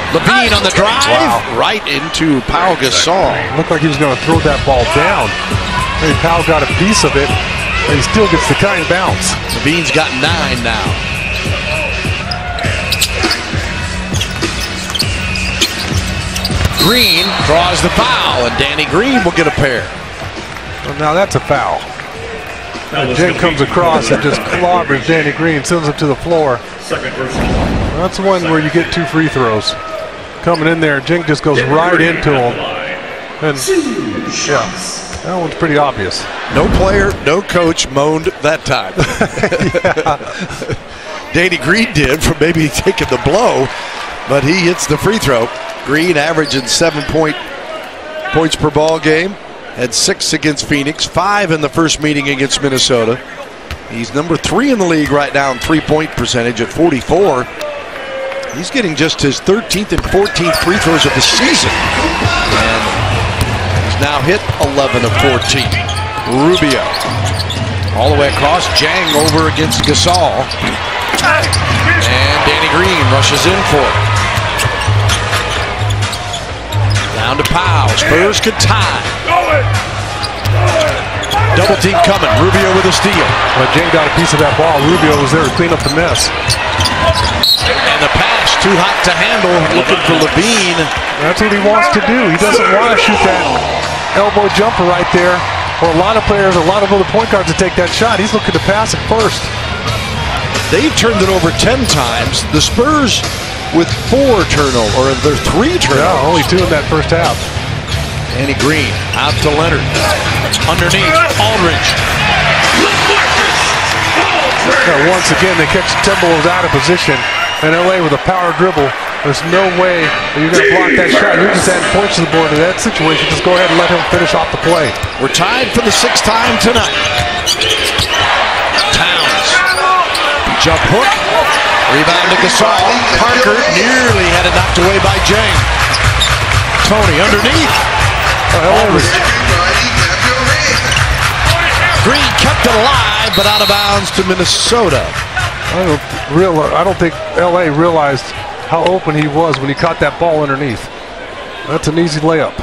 LaVine on the drive, right into Pau Gasol. Looked like he was going to throw that ball down. Maybe Pau got a piece of it, but he still gets the kind bounce. LaVine's got 9 now. Green draws the foul, and Danny Green will get a pair. Well, now that's a foul. Jim comes across and just clobbers Danny Green, sends him to the floor. That's one where you get 2 free throws. Coming in there, Jink just goes right into him. And yeah, that one's pretty obvious. No player, no coach moaned that time. Danny Green did for maybe taking the blow, but he hits the free throw. Green averaging 7 points per ball game. Had 6 against Phoenix, 5 in the first meeting against Minnesota. He's number 3 in the league right now in 3-point percentage at 44. He's getting just his 13th and 14th free throws of the season. And he's now hit 11 of 14. Rubio all the way across. Jang over against Gasol. And Danny Green rushes in for it. Down to Pau. Spurs could tie. Double team coming. Rubio with a steal. Well, Jang got a piece of that ball. Rubio was there to clean up the mess. And the pass too hot to handle. Looking for LaVine. That's what he wants to do. He doesn't want to shoot that elbow jumper right there. For a lot of players, a lot of other point guards to take that shot. He's looking to pass it first. They've turned it over 10 times. The Spurs with 4 turnovers, or there's 3 turnovers. Yeah, only 2 in that first half. Danny Green out to Leonard. Underneath, Aldridge. Now, once again, they catch the Timberwolves out of position. And LA with a power dribble. There's no way that you're going to block that shot. You're just adding points to the board in that situation. Just go ahead and let him finish off the play. We're tied for the 6th time tonight. Towns. Jump hook. Rebound to Gasol. Parker nearly had it knocked away by Jang. Tony underneath. Green kept it alive, but out of bounds to Minnesota. I don't think LA realized how open he was when he caught that ball underneath. That's an easy layup.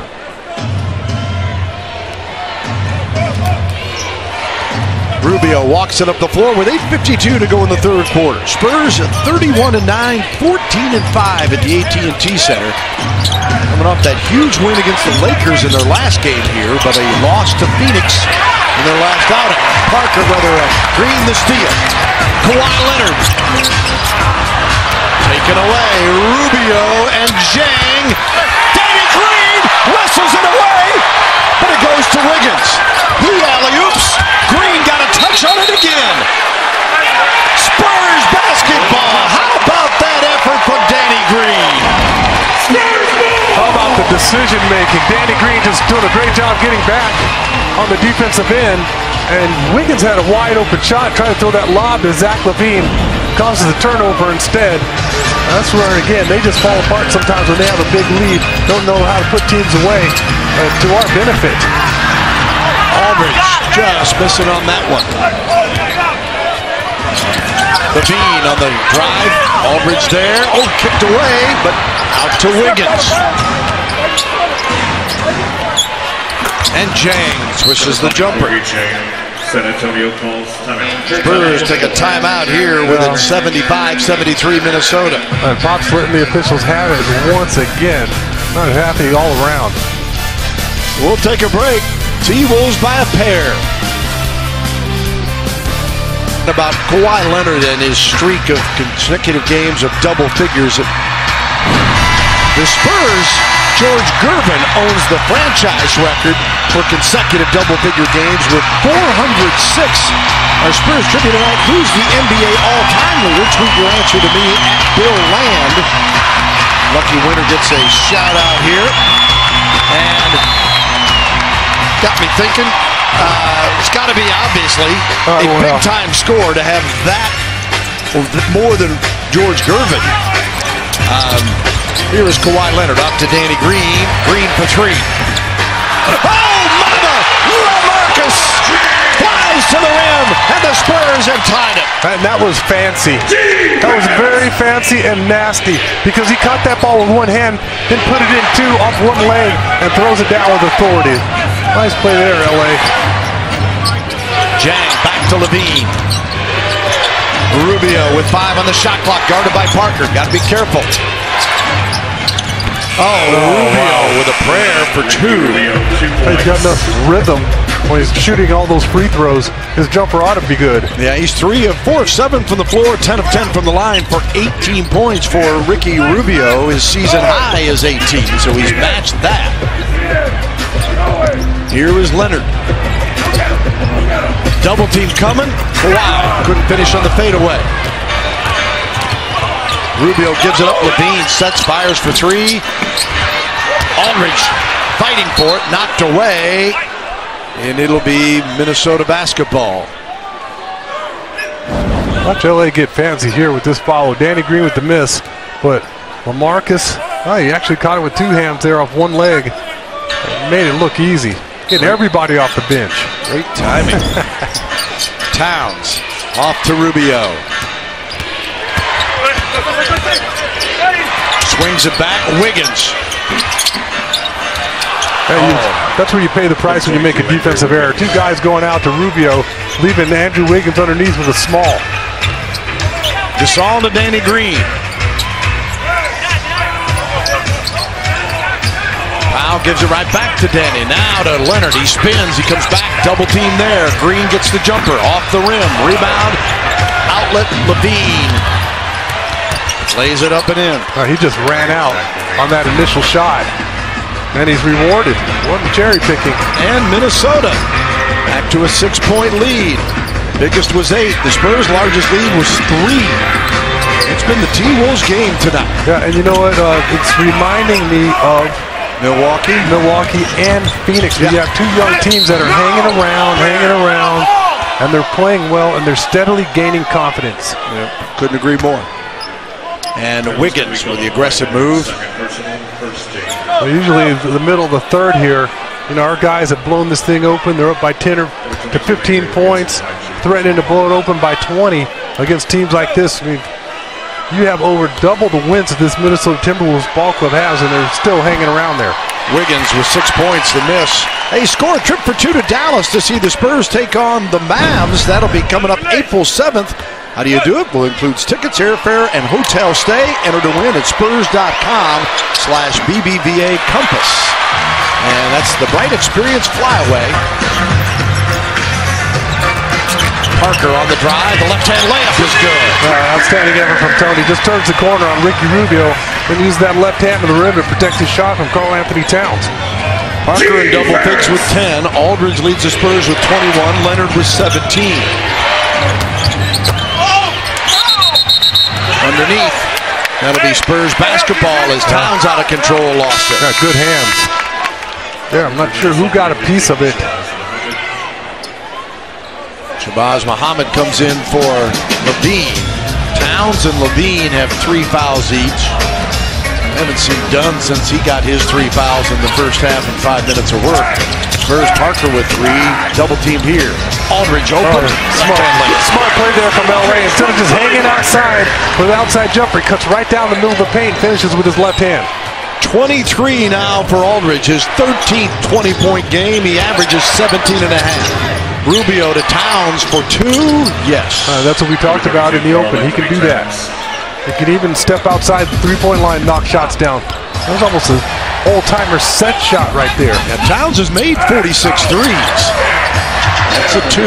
Rubio walks it up the floor with 8:52 to go in the third quarter. Spurs at 31-9, 14-5 at the AT&T Center. Coming off that huge win against the Lakers in their last game here, but a loss to Phoenix in their last outing. Parker, Green the steal. Kawhi Leonard. Taken away. Rubio and Jang. Danny Green wrestles it away, but it goes to Wiggins. He alley-oops. Green got a touch on it again. Spurs basketball. How about that effort from Danny Green? How about the decision making? Danny Green just doing a great job getting back on the defensive end. And Wiggins had a wide open shot, trying to throw that lob to Zach LaVine. Causes a turnover instead. That's where, again, they just fall apart sometimes when they have a big lead. Don't know how to put teams away to our benefit. Aldridge just missing on that one. LaVine on the drive. Aldridge there. Oh, kicked away, but out to Wiggins. And Jang swishes the jumper. San Antonio calls timeout. Spurs take a timeout here with it 75-73 Minnesota. And Pop's letting the officials have it once again. Not happy all around. We'll take a break. T-Wolves by a pair. About Kawhi Leonard and his streak of consecutive games of double figures. The Spurs, George Gervin owns the franchise record for consecutive double-figure games with 406. Our Spurs trivia tonight, who's the NBA all-time leader? Tweet your answer to me at Bill Land. Lucky winner gets a shout-out here. And got me thinking, it's got to be obviously a big-time score to have that, or more than George Gervin. Here is Kawhi Leonard up to Danny Green. Green for three. Oh, mama! LaMarcus flies to the rim, and the Spurs have tied it. And that was fancy. That was very fancy and nasty because he caught that ball with one hand, then put it in two off one leg and throws it down with authority. Nice play there, LA. Jang back to LaVine. Rubio with 5 on the shot clock, guarded by Parker. Got to be careful. Rubio with a prayer for 2. He's got enough rhythm when he's shooting all those free throws. His jumper ought to be good. Yeah, he's 3 of 4 of 7 from the floor, 10 of 10 from the line for 18 points for Ricky Rubio. His season high is 18, so he's matched that. Here is Leonard. Double team coming. Wow, couldn't finish on the fadeaway. Rubio gives it up. LaVine sets, fires for 3. Aldridge fighting for it, knocked away. And it'll be Minnesota basketball. Watch LA get fancy here with this follow. Danny Green with the miss, but LaMarcus, he actually caught it with 2 hands there off one leg. Made it look easy. Getting everybody off the bench. Great timing. Towns off to Rubio. Swings it back. Wiggins. That's where you pay the price when you make a defensive error. 2 guys going out to Rubio, leaving Andrew Wiggins underneath with a small. Gasol to Danny Green. Powell gives it right back to Danny. Now to Leonard. He spins. He comes back. Double team there. Green gets the jumper off the rim. Rebound. Outlet. LaVine. Lays it up and in. He just ran out on that initial shot. And he's rewarded. Wasn't cherry picking. And Minnesota back to a 6-point lead. Biggest was 8. The Spurs' largest lead was 3. It's been the T-Wolves game tonight. Yeah, and you know what? It's reminding me of Milwaukee and Phoenix. You have 2 young teams that are hanging around, and they're playing well, and they're steadily gaining confidence. Yeah, couldn't agree more. And Wiggins with the aggressive move. Well, usually in the middle of the third here, you know, our guys have blown this thing open. They're up by 10 to 15 points, threatening to blow it open by 20 against teams like this. I mean, you have over double the wins that this Minnesota Timberwolves ball club has, and they're still hanging around there. Wiggins with 6 points to miss. Hey, score a trip for 2 to Dallas to see the Spurs take on the Mavs. That'll be coming up April 7th. How do you do it? Well, it includes tickets, airfare, and hotel stay. Enter to win at spurs.com/BBVA Compass. And that's the Bright Experience Flyaway. Parker on the drive. The left-hand layup is good. Outstanding effort from Tony. Just turns the corner on Ricky Rubio and uses that left hand to the rim to protect his shot from Karl Anthony Towns. Parker in double figures with 10. Aldridge leads the Spurs with 21. Leonard with 17. Underneath. That'll be Spurs basketball as Towns out of control lost it. Yeah, good hands. Yeah, I'm not sure who got a piece of it. Shabazz Muhammad comes in for Levine. Towns and Levine have 3 fouls each. Haven't seen Dunn since he got his 3 fouls in the first half in 5 minutes of work. Spurs Parker with 3, double team here. Aldridge open. Smart play there from LA. Instead of just hanging outside with an outside jumper, he cuts right down the middle of the paint, finishes with his left hand. 23 now for Aldridge, his 13th 20-point game. He averages 17.5. Rubio to Towns for 2. Yes. That's what we talked about in the open. He can do that. He can even step outside the three-point line, knock shots down. That was almost an old-timer set shot right there. And Towns has made 46 threes. That's a 2.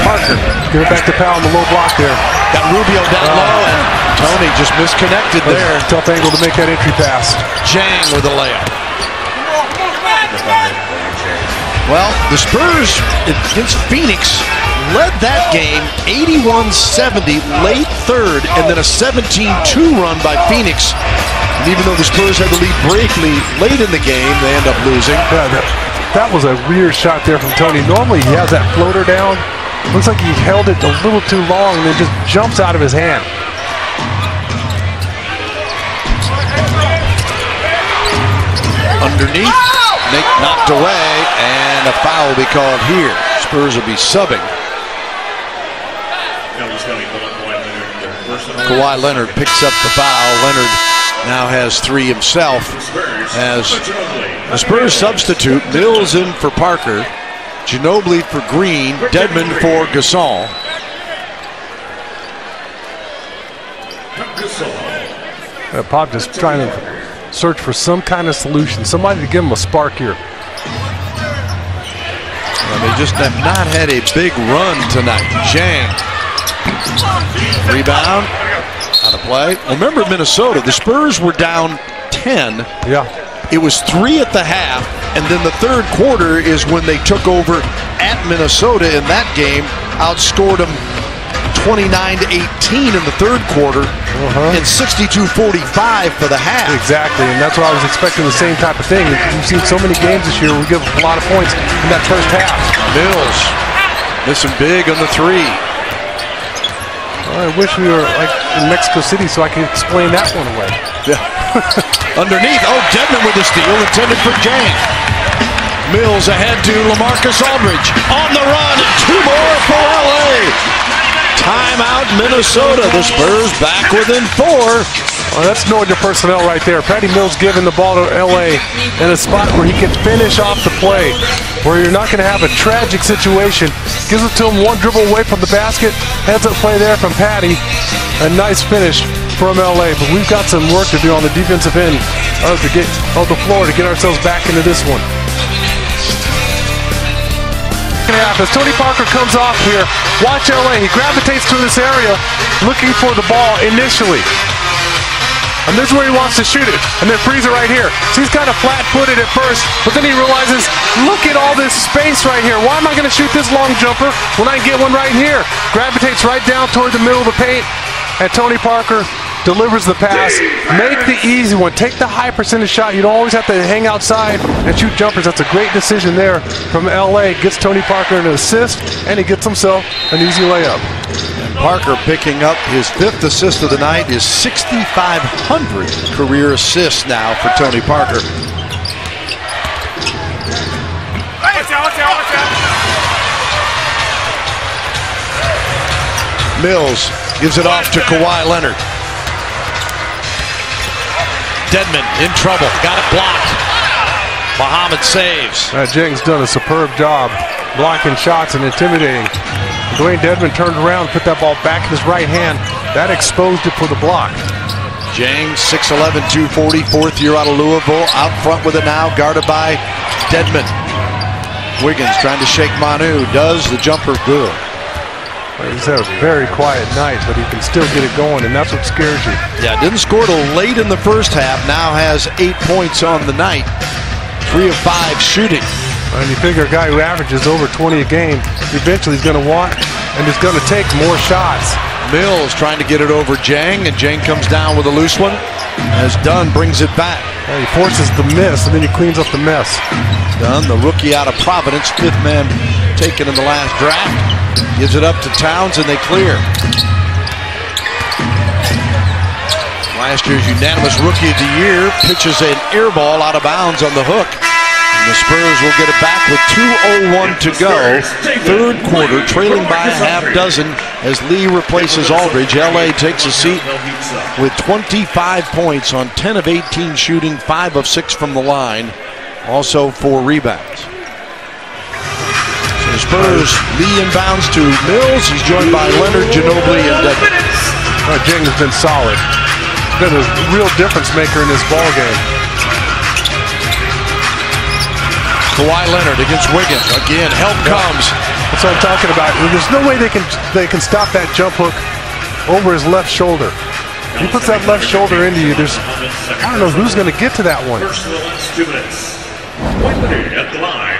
Parker. Give it back to Powell on the low block there. Got Rubio down low, and Tony just misconnected there. Tough angle to make that entry pass. Jang with a layup. Well, the Spurs against Phoenix led that game 81-70 late third, and then a 17-2 run by Phoenix. And even though the Spurs had the lead briefly late in the game, they end up losing. Yeah, that was a weird shot there from Tony. Normally he has that floater down. Looks like he held it a little too long and then just jumps out of his hand. Underneath, Nick knocked away, and a foul will be called here. Spurs will be subbing. Kawhi Leonard picks up the foul. Leonard now has 3 himself as the Spurs substitute. Mills in for Parker, Ginobili for Green, Dedmon for Gasol. Pop just trying to search for some kind of solution, somebody to give him a spark here. Well, they just have not had a big run tonight. Jang. Rebound. Out of play. Remember Minnesota, the Spurs were down 10. Yeah. It was 3 at the half, and then the third quarter is when they took over at Minnesota in that game, outscored them 29-18 in the third quarter, and 62-45 for the half. Exactly, and that's why I was expecting the same type of thing. We've seen so many games this year where we give a lot of points in that first half. Mills missing big on the 3. I wish we were like in Mexico City so I could explain that one away. Yeah. Underneath, Dedmon with the steal, intended for Jang. Mills ahead to LaMarcus Aldridge. On the run, and 2 more for LA. Timeout Minnesota. The Spurs back within 4. Well, that's knowing your personnel right there. Patty Mills giving the ball to LA in a spot where he can finish off the play, where you're not going to have a tragic situation. Gives it to him 1 dribble away from the basket. Heads up play there from Patty. A nice finish from LA, but we've got some work to do on the defensive end of the floor to get ourselves back into this one. As Tony Parker comes off here, watch LA. He gravitates to this area looking for the ball initially. And this is where he wants to shoot it. And then freeze it right here. So he's kind of flat-footed at first, but then he realizes, look at all this space right here. Why am I going to shoot this long jumper when I can get one right here? Gravitates right down toward the middle of the paint. And Tony Parker delivers the pass. Make the easy one. Take the high percentage shot. You don't always have to hang outside and shoot jumpers. That's a great decision there from LA. Gets Tony Parker an assist, and he gets himself an easy layup. Parker picking up his 5th assist of the night, his 6,500 career assists now for Tony Parker. Mills gives it off to Kawhi Leonard. Dedmon in trouble, got it blocked. Muhammad saves. Jang's done a superb job blocking shots and intimidating. Dwayne Dedmon turned around, put that ball back in his right hand. That exposed it for the block. Jang, 6'11", 240, 4th year out of Louisville. Out front with it now, guarded by Dedmon. Wiggins trying to shake Manu. Does the jumper good. He's had a very quiet night, but he can still get it going, and that's what scares you. Yeah, didn't score till late in the first half. Now has 8 points on the night. 3 of 5 shooting. And you figure a guy who averages over 20 a game, eventually he's going to want and is going to take more shots. Mills trying to get it over Jang, and Jang comes down with a loose one. As Dunn brings it back. Yeah, he forces the miss, and then he cleans up the mess. Dunn, the rookie out of Providence, 5th man taken in the last draft. Gives it up to Towns, and they clear. Last year's unanimous rookie of the year pitches an air ball out of bounds on the hook. And the Spurs will get it back with 2:01 to go. 3rd quarter, trailing by a half dozen as Lee replaces Aldridge. LA takes a seat with 25 points on 10 of 18 shooting, 5 of 6 from the line. Also 4 rebounds. So the Spurs, Lee inbounds to Mills. He's joined by Leonard, Ginobili, and Dedmon. Jang has been solid. He's been a real difference maker in this ball game. Kawhi Leonard against Wiggins. Again, help comes. That's what I'm talking about. There's no way they can stop that jump hook over his left shoulder. He puts that left shoulder into you. I don't know who's going to get to that one.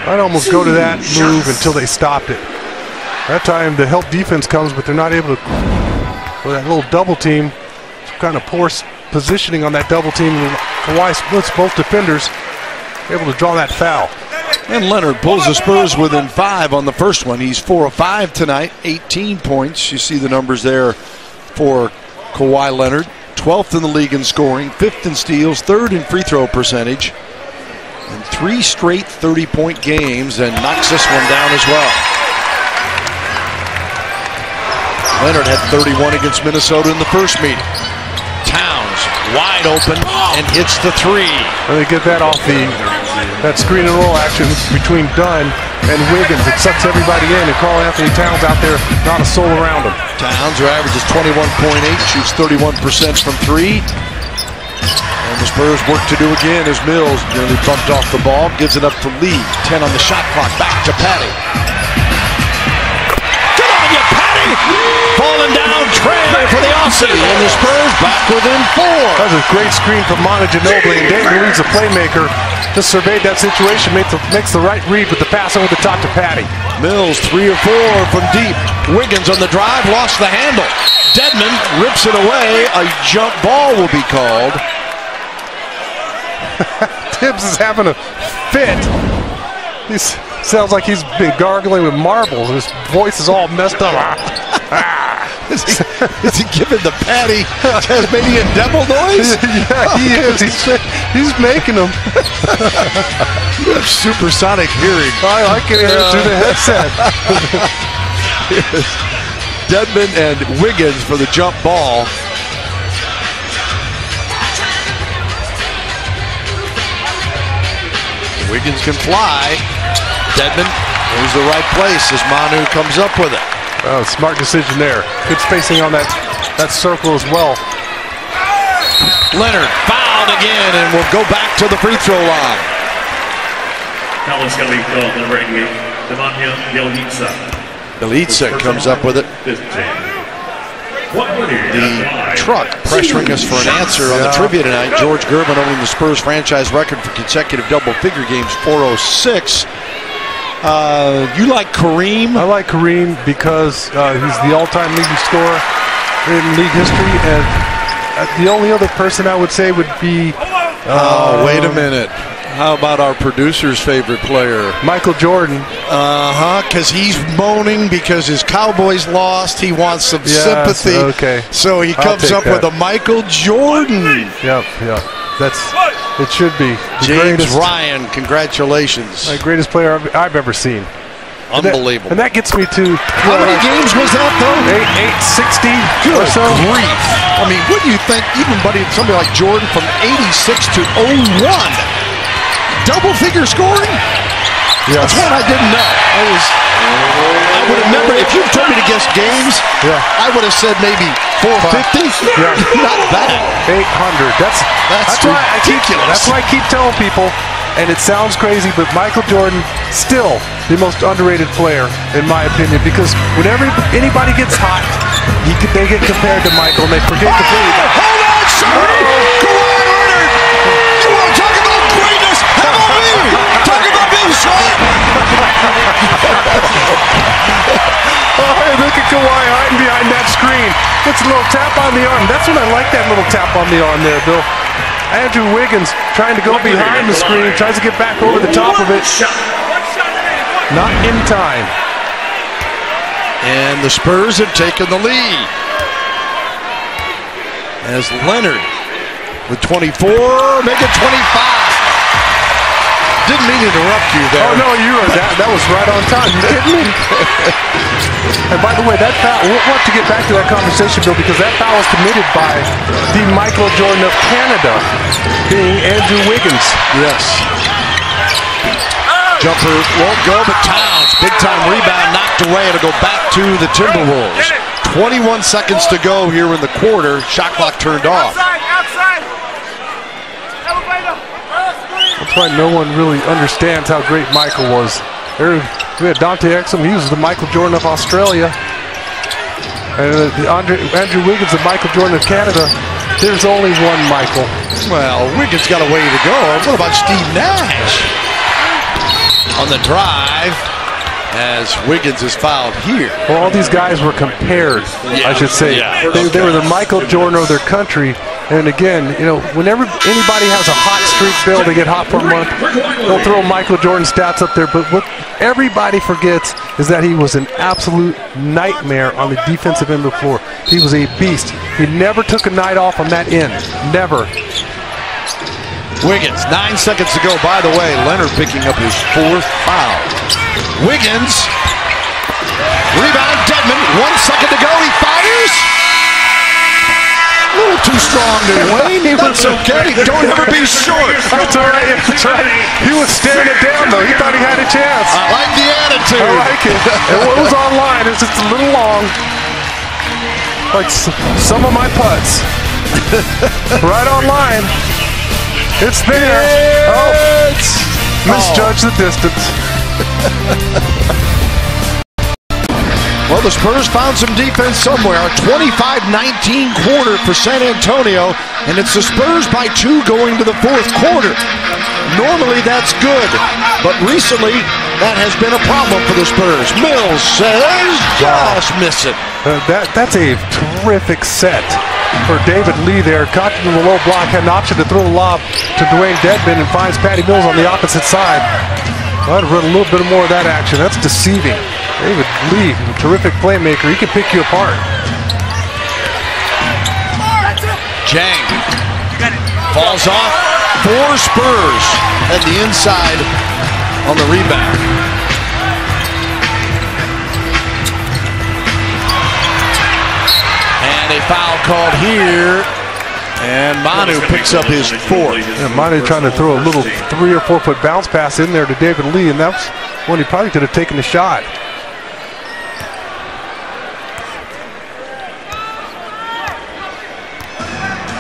I'd almost go to that move until they stopped it. That time the help defense comes, but they're not able to. With that little double team, kind of poor positioning on that double team. Kawhi splits both defenders, able to draw that foul. And Leonard pulls the Spurs within 5 on the first one. He's 4 of 5 tonight, 18 points. You see the numbers there for Kawhi Leonard. 12th in the league in scoring, 5th in steals, 3rd in free throw percentage. And 3 straight 30-point games, and knocks this one down as well. Leonard had 31 against Minnesota in the first meeting. Towns wide open and hits the 3. And they get that off that screen and roll action between Dunn and Wiggins. It sucks everybody in, and Karl Anthony Towns out there, not a soul around him. Towns, who averages 21.8, shoots 31% from 3. And the Spurs work to do again as Mills nearly bumped off the ball, gives it up to Lee. 10 on the shot clock, back to Patty. Good on you, Patty! Falling down, Trey for the Aussie, and the Spurs back within 4. That was a great screen from Ginobili, and Dayton Reed's a playmaker. Just surveyed that situation, makes the right read with the pass over the top to Patty. Mills 3 of 4 from deep. Wiggins on the drive, lost the handle. Dedmon rips it away. A jump ball will be called. Tibbs is having a fit. He sounds like he's been gargling with marbles, and his voice is all messed up. Is he giving the Patty Tasmanian devil noise? Yeah, he is. He's making them. You have supersonic hearing. I can hear it through the headset. Dedmon and Wiggins for the jump ball. Wiggins can fly. Dedmon knows the right place as Manu comes up with it. Oh, smart decision there. Good spacing on that circle as well. Leonard fouled again, and will go back to the free throw line. Foul's going to be called number 88, Nemanja Bjelica. Bjelica comes up with it. Truck pressuring us for an answer on the trivia tonight. George Gervin owning the Spurs franchise record for consecutive double-figure games, 406. You like Kareem? I like Kareem because he's the all-time leading scorer in league history, and the only other person I would say would be. Wait a minute. How about our producer's favorite player? Michael Jordan. Because he's moaning because his Cowboys lost. He wants some sympathy. Okay. So he comes up with a Michael Jordan. Yep. It should be. James Ryan, congratulations. The greatest player I've ever seen. Unbelievable. And that gets me to... How many games was that, though? 860 or so. Grief. I mean, what do you think, even somebody like Jordan from 86 to 01, double-figure scoring? Yes. That's one I didn't know. I would have never, if you told me to guess games, I would have said maybe 450. Yeah. Not that. 800. That's ridiculous. That's why I keep telling people, and it sounds crazy, but Michael Jordan, still the most underrated player, in my opinion, because whenever anybody gets hot, they get compared to Michael, and they forget completely about it. Hold on, sorry! Kawhi Leonard! You want to talk about greatness? How about me? Talk about me, son! Hey, look at Kawhi hiding behind that screen. Gets a little tap on the arm. That's when I like that little tap on the arm there, Bill. Andrew Wiggins trying to go behind the screen, tries to get back over the top of it. Not in time. And the Spurs have taken the lead. As Leonard with 24, make it 25. Didn't mean to interrupt you there. Oh, no, that was right on time, didn't it? And by the way, that foul, we'll have to get back to that conversation, Bill, because that foul was committed by the Michael Jordan of Canada, being Andrew Wiggins. Yes. Jumper won't go, but Towns, big-time rebound, knocked away. It'll go back to the Timberwolves. 21 seconds to go here in the quarter. Shot clock turned off. That's why no one really understands how great Michael was. We had Dante Exum, he was the Michael Jordan of Australia. And Andrew Wiggins, the Michael Jordan of Canada. There's only one Michael. Well, Wiggins got a way to go. What about Steve Nash? On the drive, as Wiggins is fouled here. Well, all these guys were compared, I should say. They were the Michael Jordan of their country. And again, you know, whenever anybody has a hot streak, Bill, they get hot for a month, they'll throw Michael Jordan stats up there. But what everybody forgets is that he was an absolute nightmare on the defensive end of the floor. He was a beast. He never took a night off on that end. Never. Wiggins, 9 seconds to go. By the way, Leonard picking up his 4th foul. Wiggins, rebound, Dedmon, 1 second to go, he fires. A little too strong there, Wayne. That's okay, don't ever be short. That's all right, that's right. He was staring it down, though. He thought he had a chance. I like the attitude. I like it. And what was online is just a little long. Like some of my putts. Right online. It's there. Misjudged the distance. Well, the Spurs found some defense somewhere. A 25-19 quarter for San Antonio, and it's the Spurs by 2 going to the 4th quarter. Normally that's good, but recently that has been a problem for the Spurs. Mills says just missing. That's a terrific set for David Lee there. Caught in the low block, had an option to throw the lob to Dwayne Dedmon and finds Patty Mills on the opposite side. I'd run a little bit more of that action. That's deceiving. David Lee, a terrific playmaker. He can pick you apart. Jang falls off. 4 Spurs at the inside on the rebound. And a foul called here. And Manu picks up his 4th. Yeah, Manu trying to throw a little 3 or 4 foot bounce pass in there to David Lee, and that's when he probably could have taken the shot.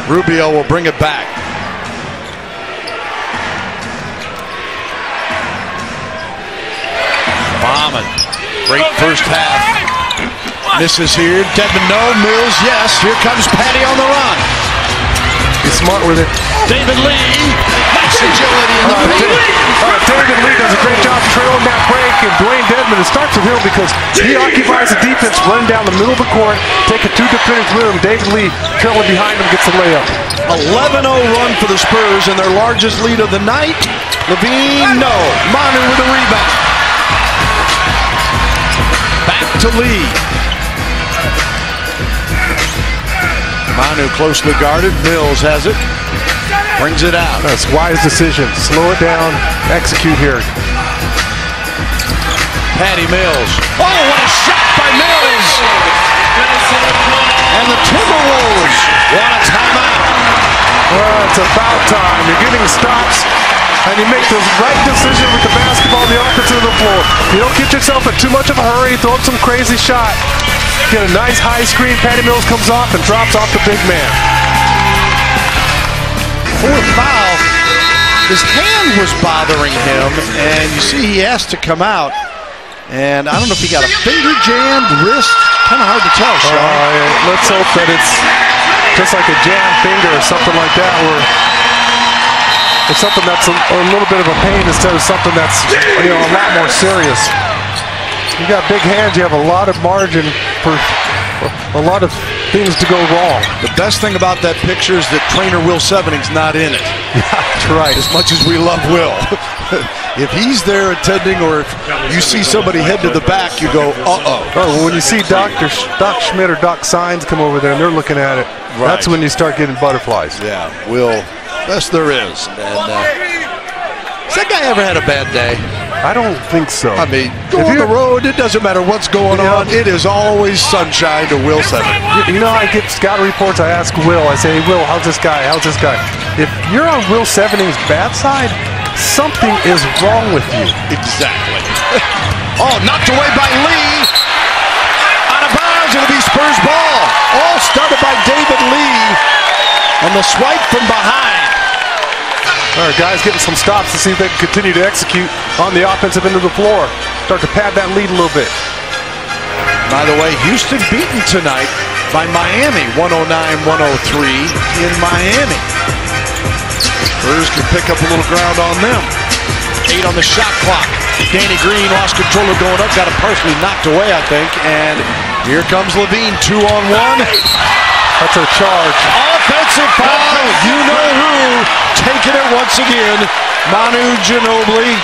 Rubio will bring it back. Bauman, great first half. Misses here. Dedmon, no. Mills, yes. Here comes Patty on the run. He's smart with it. David Lee, nice agility in the paint. David Lee does a great job trailing that break, and Dwayne Dedmon, it starts with him because he occupies the defense, running down the middle of the court, taking 2 defenders with him. David Lee, trailing behind him, gets the layup. 11-0 run for the Spurs and their largest lead of the night. Levine, no. Manu with a rebound. Back to Lee. Manu closely guarded. Mills has it. Brings it out. That's wise decision. Slow it down. Execute here. Patty Mills. Oh, what a shot by Mills! And the Timberwolves want a timeout. Well, it's about time. You're getting stops, and you make the right decision with the basketball on the offensive of the floor. You don't get yourself in too much of a hurry, throw up some crazy shot. Get a nice high screen, Patty Mills comes off and drops off the big man. 4th foul. His hand was bothering him, and you see he has to come out. And I don't know if he got a finger jammed, wrist, kind of hard to tell, Sean. Let's hope that it's just like a jammed finger or something like that, where it's something that's a little bit of a pain instead of something that's, you know, a lot more serious. You got big hands, you have a lot of margin for a lot of things to go wrong. The best thing about that picture is that trainer Will Sevening's not in it. That's right. As much as we love Will. If he's there attending, or if you see somebody head to the back, you go, uh-oh. Oh, when you see Doc Schmidt or Doc Signs come over there and they're looking at it, right, that's when you start getting butterflies. Yeah, Will, best there is. And has that guy ever had a bad day? I don't think so. I mean, go on the road, it doesn't matter what's going on. It is always sunshine to Will Sevening. You know, I get scout reports, I ask Will, I say, hey, Will, how's this guy? How's this guy? If you're on Will Sevening's bad side, something is wrong with you. Exactly. Oh, knocked away by Lee. Out of bounds, it'll be Spurs ball. All started by David Lee on the swipe from behind. All right, guys getting some stops to see if they can continue to execute on the offensive end of the floor. Start to pad that lead a little bit. By the way, Houston beaten tonight by Miami, 109-103 in Miami. Spurs can pick up a little ground on them. 8 on the shot clock. Danny Green lost control of going up, got it partially knocked away, I think. And here comes Levine, 2-on-1. That's a charge. Offensive foul, you know who. Taking it once again, Manu Ginobili.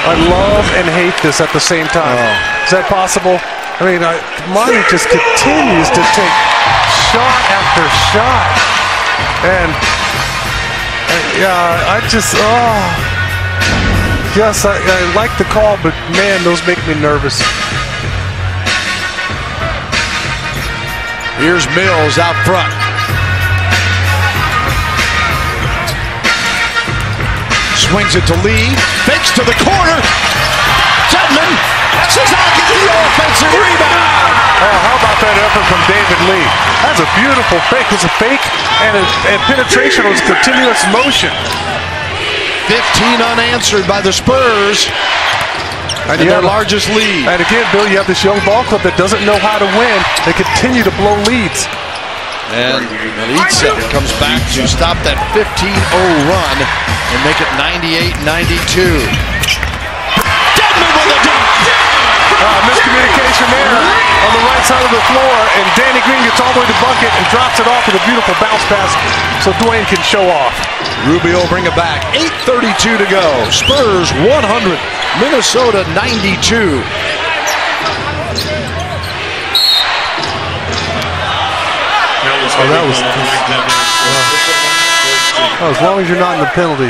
I love and hate this at the same time. Is that possible? I mean, Manu just continues to take shot after shot. And yeah, I just, yes, I like the call, but man, those make me nervous. Here's Mills out front. Swings it to Lee. Fakes to the corner. Dedmon. Sasaki the offensive rebound. Oh, how about that effort from David Lee? That's a beautiful fake. It was a fake, and penetration was continuous motion. 15 unanswered by the Spurs. And their largest lead. And again, Bill, you have this young ball club that doesn't know how to win. They continue to blow leads. And Elitsa comes back to stop that 15-0 run and make it 98-92. Dedmon with a dunk. Miscommunication there on the right side of the floor, and Danny Green gets all the way to the bucket and drops it off with a beautiful bounce pass so Dwayne can show off. Rubio bring it back. 8:32 to go. Spurs 100, Minnesota 92. That was as long as you're not in the penalty.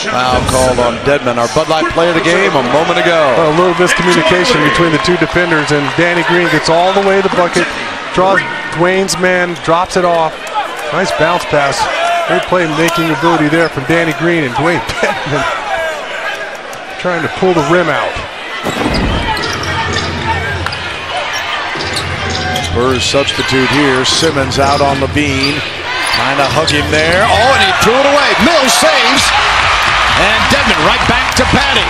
Foul called on Dedmon, our Bud Light player of the game, a moment ago. A little miscommunication between the two defenders, and Danny Green gets all the way to the bucket, draws Dwayne's man, drops it off. Nice bounce pass. Great playmaking ability there from Danny Green, and Dwayne Dedmon trying to pull the rim out. Spurs substitute here. Simmons out on Levine. Trying to hug him there. Oh, and he threw it away. Mills saves. And Dedmon right back to Patty.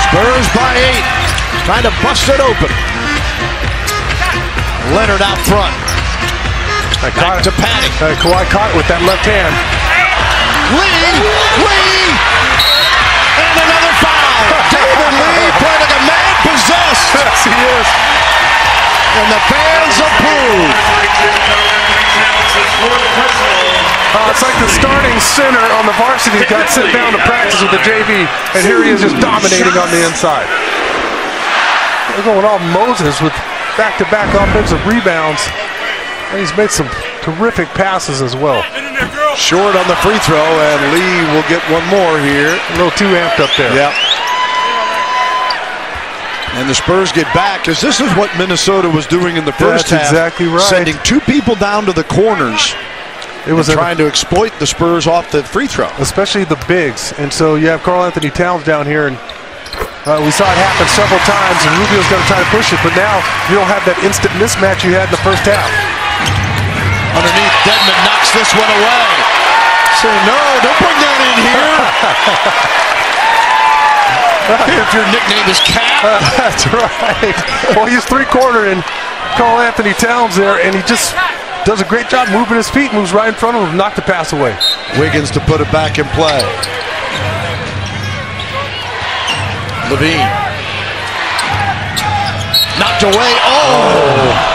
Spurs by 8. Trying to bust it open. Leonard out front. Back to Patty. Kawhi caught it with that left hand. Lee, and another foul. David Lee playing like a man possessed. Yes, he is. And the fans approve. It's like the starting center on the varsity got sent down to practice with the JV, and here he is just dominating on the inside. They're going all Moses with back-to-back offensive rebounds, and he's made some terrific passes as well. Short on the free throw, and Lee will get one more here. A little too amped up there. Yep. And the Spurs get back, because this is what Minnesota was doing in the first half. That's exactly right. Sending two people down to the corners. It was trying to exploit the Spurs off the free throw. Especially the bigs. And so you have Karl Anthony Towns down here, and we saw it happen several times, and Rubio's going to try to push it, but now you don't have that instant mismatch you had in the first half. Underneath, Dedmon knocks this one away. Saying, no, don't bring that in here. If your nickname is Cap. That's right. Well, he's three-quartering Karl Anthony Towns there, and he just does a great job moving his feet, moves right in front of him, knocked the pass away. Wiggins to put it back in play. Levine. Knocked away. Oh!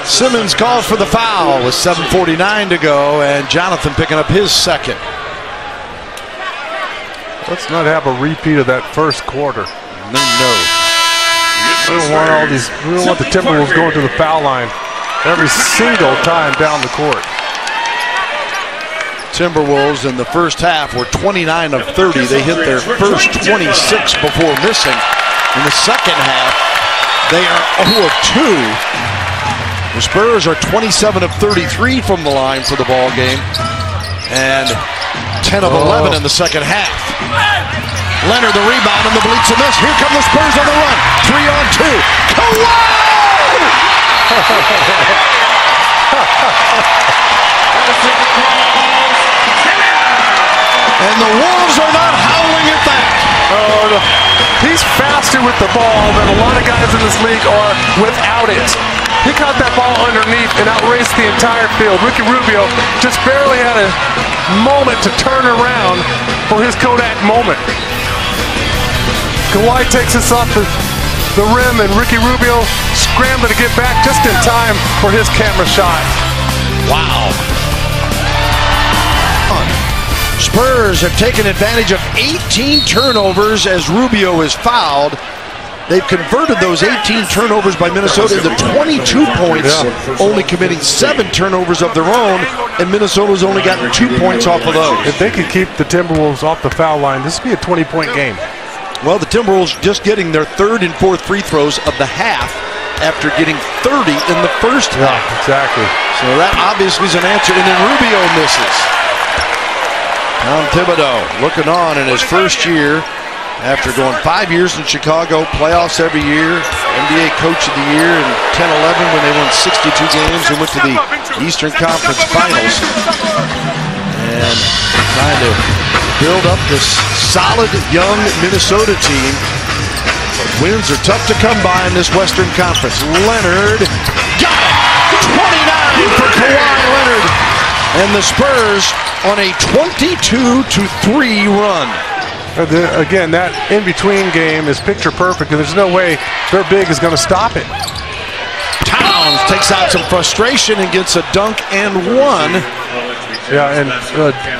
Simmons calls for the foul with 7:49 to go, and Jonathan picking up his second. Let's not have a repeat of that first quarter. No. We don't want all these. We don't want the Timberwolves going to the foul line every single time down the court. Timberwolves in the first half were 29 of 30. They hit their first 26 before missing. In the second half, they are 0 of 2. The Spurs are 27 of 33 from the line for the ball game, and 10 of 11 in the second half. Leonard the rebound and the bleach and miss. Here come the Spurs on the run. 3 on 2. Kawhi! And the Wolves are not howling at that. Oh, no. He's faster with the ball than a lot of guys in this league are without it. He caught that ball underneath and outraced the entire field. Ricky Rubio just barely had a moment to turn around for his Kodak moment. Kawhi takes us off the rim, and Ricky Rubio scrambling to get back just in time for his camera shot. Wow. Spurs have taken advantage of 18 turnovers as Rubio is fouled. They've converted those 18 turnovers by Minnesota into 22 points, only committing 7 turnovers of their own, and Minnesota's only gotten 2 points off of those. If they could keep the Timberwolves off the foul line, this would be a 20-point game. Well, the Timberwolves just getting their 3rd and 4th free throws of the half after getting 30 in the first half. Yeah, exactly. So that obviously is an answer, and then Rubio misses. Tom Thibodeau looking on in his first year after going 5 years in Chicago, playoffs every year, NBA Coach of the Year in 10-11 when they won 62 games and went to the Eastern Conference Finals. And trying to build up this solid young Minnesota team. But wins are tough to come by in this Western Conference. Leonard got it! 29 for Kawhi Leonard. And the Spurs on a 22-3 run. Again, that in-between game is picture perfect, and there's no way their big is going to stop it. Towns takes out some frustration and gets a dunk and one. Yeah, and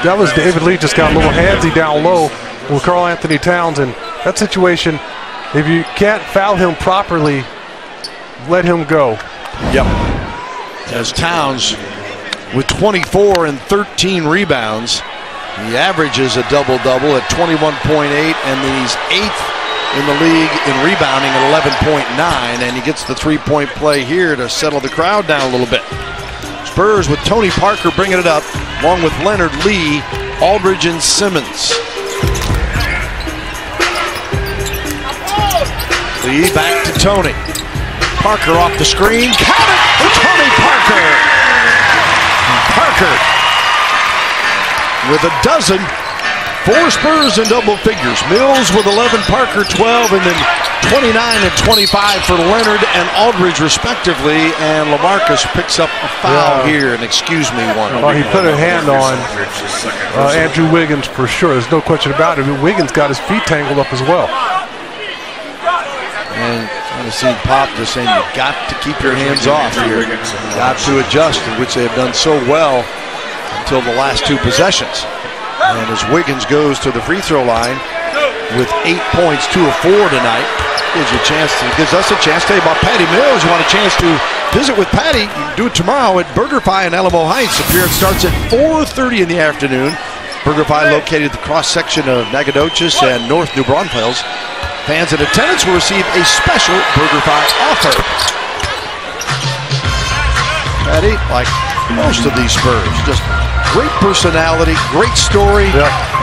that was David Lee just got a little handsy down low with Karl Anthony Towns, and that situation, if you can't foul him properly, let him go. Yep. As Towns with 24 and 13 rebounds. He averages a double-double at 21.8, and he's 8th in the league in rebounding at 11.9, and he gets the three-point play here to settle the crowd down a little bit. Spurs with Tony Parker bringing it up, along with Leonard, Lee, Aldridge, and Simmons. Lee back to Tony. Parker off the screen. Count it for Tony Parker. And Parker with a dozen 4 Spurs in double figures. Mills with 11, Parker 12, and then 29 and 25 for Leonard and Aldridge respectively. And LaMarcus picks up a foul here, and excuse me one. Well, he put a hand on Andrew Wiggins for sure. There's no question about it. Wiggins got his feet tangled up as well. And I see Pop just saying you got to keep your hands off here. Got to adjust, in which they have done so well until the last 2 possessions. And as Wiggins goes to the free throw line with 8 points, 2 of 4 tonight, gives us a chance to tell you about Patty Mills. You want a chance to visit with Patty? You can do it tomorrow at BurgerFi in Alamo Heights. Appearance starts at 4:30 in the afternoon. BurgerFi located at the cross section of Nacogdoches and North New Braunfels. Fans in attendance will receive a special BurgerFi offer. Patty, like most of these Spurs, just great personality, great story,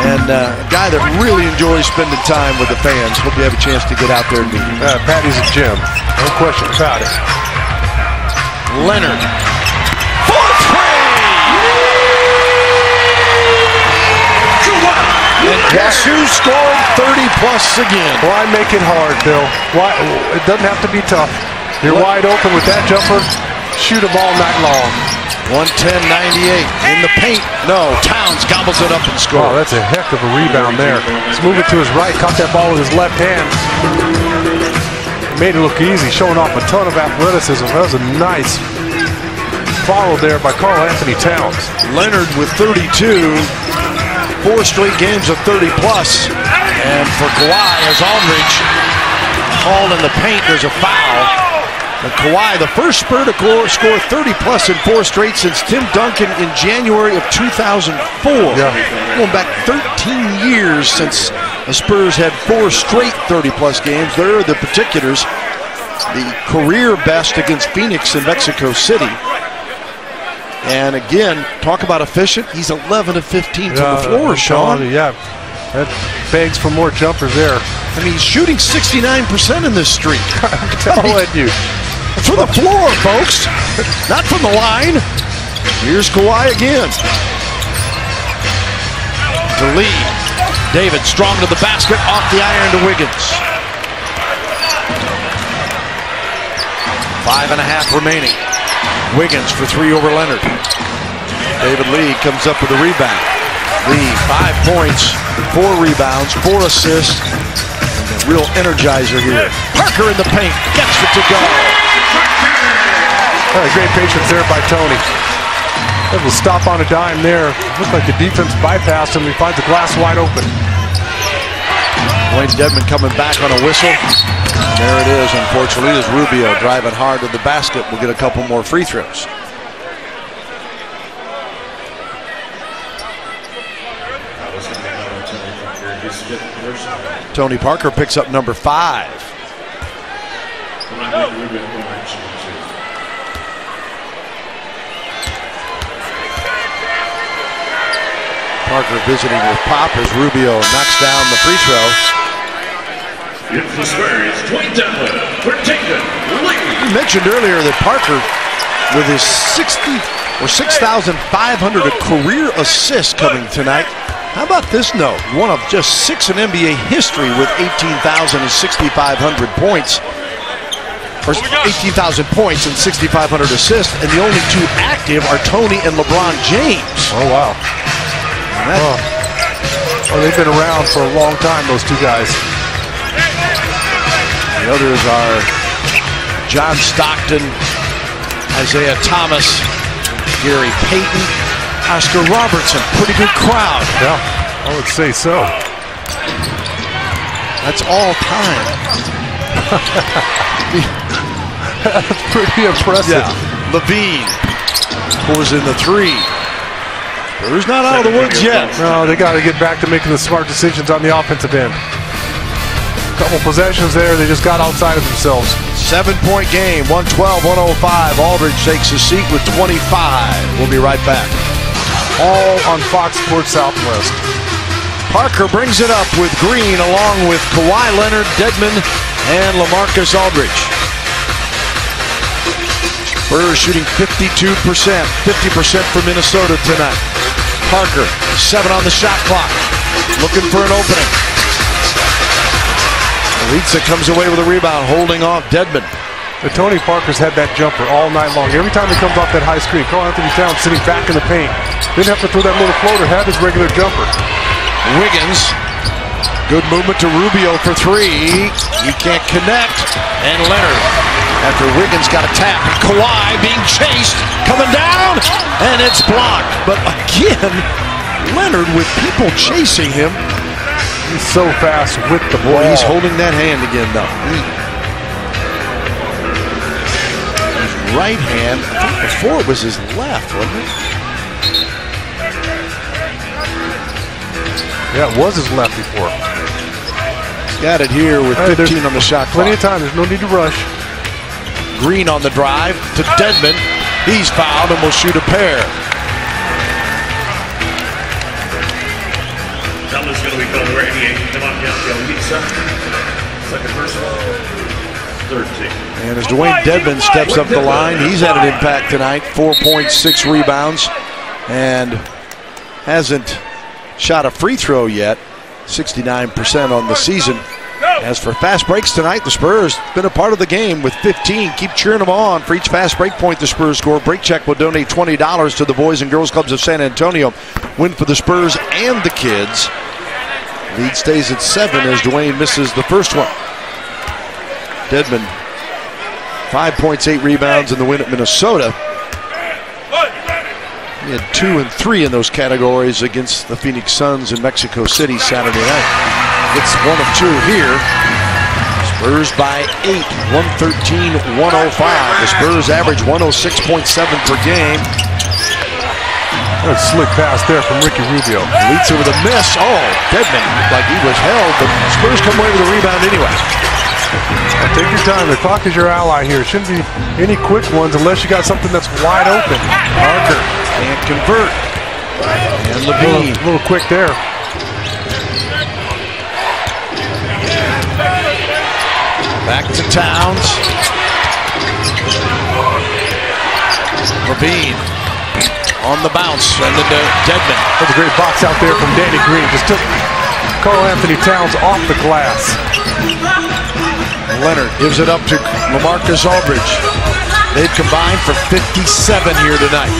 and a guy that really enjoys spending time with the fans. Hope you have a chance to get out there and meet him. Patty's a gem, no question about it. Leonard, for 3! And guess who scored 30-plus again? Why make it hard, Bill? Why? It doesn't have to be tough. You're wide open with that jumper. Shoot them all night long. 110-98 in the paint. No, Towns gobbles it up and scores. Oh, that's a heck of a rebound there. He's moving to his right, caught that ball with his left hand. Made it look easy, showing off a ton of athleticism. That was a nice follow there by Karl Anthony Towns. Leonard with 32, 4 straight games of 30-plus. And for Kawhi, as Aldridge hauled in the paint, there's a foul. And Kawhi, the first Spur to score 30-plus in 4 straight since Tim Duncan in January of 2004. Going back 13 years since the Spurs had 4 straight 30-plus games. There are the particulars. The career best against Phoenix in Mexico City. And again, talk about efficient. He's 11 of 15 from the floor, Sean. That begs for more jumpers there. I mean, he's shooting 69% in this streak. I'm telling you. From the floor, folks. Not from the line. Here's Kawhi again. To Lee. David strong to the basket. Off the iron to Wiggins. 5.5 remaining. Wiggins for 3 over Leonard. David Lee comes up with a rebound. Lee, 5 points, 4 rebounds, 4 assists. Real energizer here. Parker in the paint. Gets it to go. Great patience there by Tony. Able to stop on a dime there. Looked like the defense bypassed him. He finds the glass wide open. Wayne Dedmon coming back on a whistle. And there it is, unfortunately, as Rubio driving hard to the basket. We'll get a couple more free throws. Tony Parker picks up number 5. Parker visiting with Pop as Rubio knocks down the free throw. It's the Spurs, 27, protected. You mentioned earlier that Parker, with his 6,500 career assists coming tonight. How about this note? One of just 6 in NBA history with 18,000 and 6,500 points. Or 18,000 points and 6,500 assists, and the only 2 active are Tony and LeBron James. Oh, wow. They've been around for a long time, those 2 guys. The others are John Stockton, Isaiah Thomas, Gary Payton, Oscar Robertson. Pretty good crowd. Yeah, I would say so. That's all time. That's pretty impressive. Yeah. Levine pours in the 3. Spurs not out of the woods yet. No, they got to get back to making the smart decisions on the offensive end. A couple possessions there, they just got outside of themselves. 7-point game, 112-105. Aldridge takes a seat with 25. We'll be right back. All on Fox Sports Southwest. Parker brings it up with Green along with Kawhi Leonard, Dedmon, and LaMarcus Aldridge. Spurs shooting 52%, 50% for Minnesota tonight. Parker, 7 on the shot clock. looking for an opening. Litza comes away with a rebound, holding off Dedmon. Tony Parker's had that jumper all night long. Every time he comes off that high screen, Karl Anthony Towns sitting back in the paint. Didn't have to throw that little floater, had his regular jumper. Wiggins, good movement to Rubio for three. He can't connect. And Leonard, after Wiggins got a tap. Kawhi being chased, coming down, and it's blocked. But again, Leonard with people chasing him. He's so fast with the ball. Boy, he's holding that hand again, though. Right hand. I think before it was his left, wasn't it? Yeah, it was his left before. Got it here with 15 on the shot clock. Plenty of time. There's no need to rush. Green on the drive to Dedmon. He's fouled and will shoot a pair. That was going to be called right here. Second personal. Third team. And as Dwayne Dedmon steps up the line, he's had an impact tonight. 4 points, 6 rebounds, and hasn't shot a free throw yet. 69% on the season. As for fast breaks tonight, the Spurs been a part of the game with 15. Keep cheering them on. For each fast break point the Spurs score, Break Check will donate $20 to the Boys and Girls Clubs of San Antonio. Win for the Spurs and the kids. Lead stays at 7 as Dwayne misses the first one. Dedmon, 5 points, 8 rebounds in the win at Minnesota. He had 2 and 3 in those categories against the Phoenix Suns in Mexico City Saturday night. It's 1 of 2 here. Spurs by 8, 113-105. The Spurs average 106.7 per game. That's a slick pass there from Ricky Rubio. Litza with a miss. Oh, Dedmon looked like he was held, but Spurs come away with a rebound anyway. Well, take your time. The clock is your ally here. It shouldn't be any quick ones unless you got something that's wide open. Parker can't convert. And Levine. A little quick there. Back to Towns. Levine on the bounce. And then to Dedmon. That's a great box out there from Danny Green. Just took Karl Anthony Towns off the glass. Leonard gives it up to LaMarcus Aldridge. They've combined for 57 here tonight.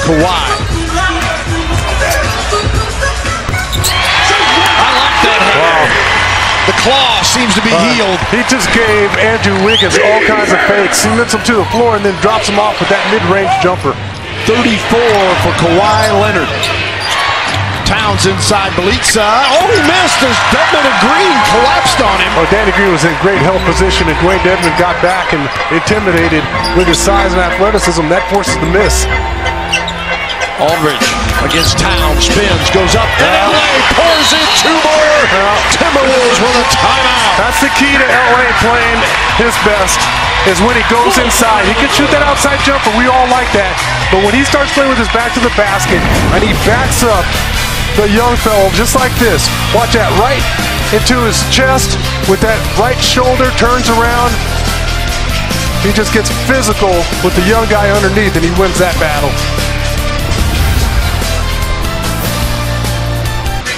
Kawhi. I like that hand. Wow. The claw seems to be healed. He just gave Andrew Wiggins all kinds of fakes. He knits him to the floor and then drops him off with that mid-range jumper. 34 for Kawhi Leonard. Towns inside Belitza. Oh, he missed as Dedmon and Green collapsed on him. Oh, Danny Green was in great help position, and Dwayne Dedmon got back and intimidated with his size and athleticism. That forces the miss. Aldridge against Towns, spins, goes up, and LA pours in 2 more. Timberwolves with a timeout. That's the key to LA playing his best, is when he goes inside. He can shoot that outside jumper. We all like that. But when he starts playing with his back to the basket and he backs up the young fellow just like this, watch that, right into his chest with that right shoulder, turns around. He just gets physical with the young guy underneath and he wins that battle.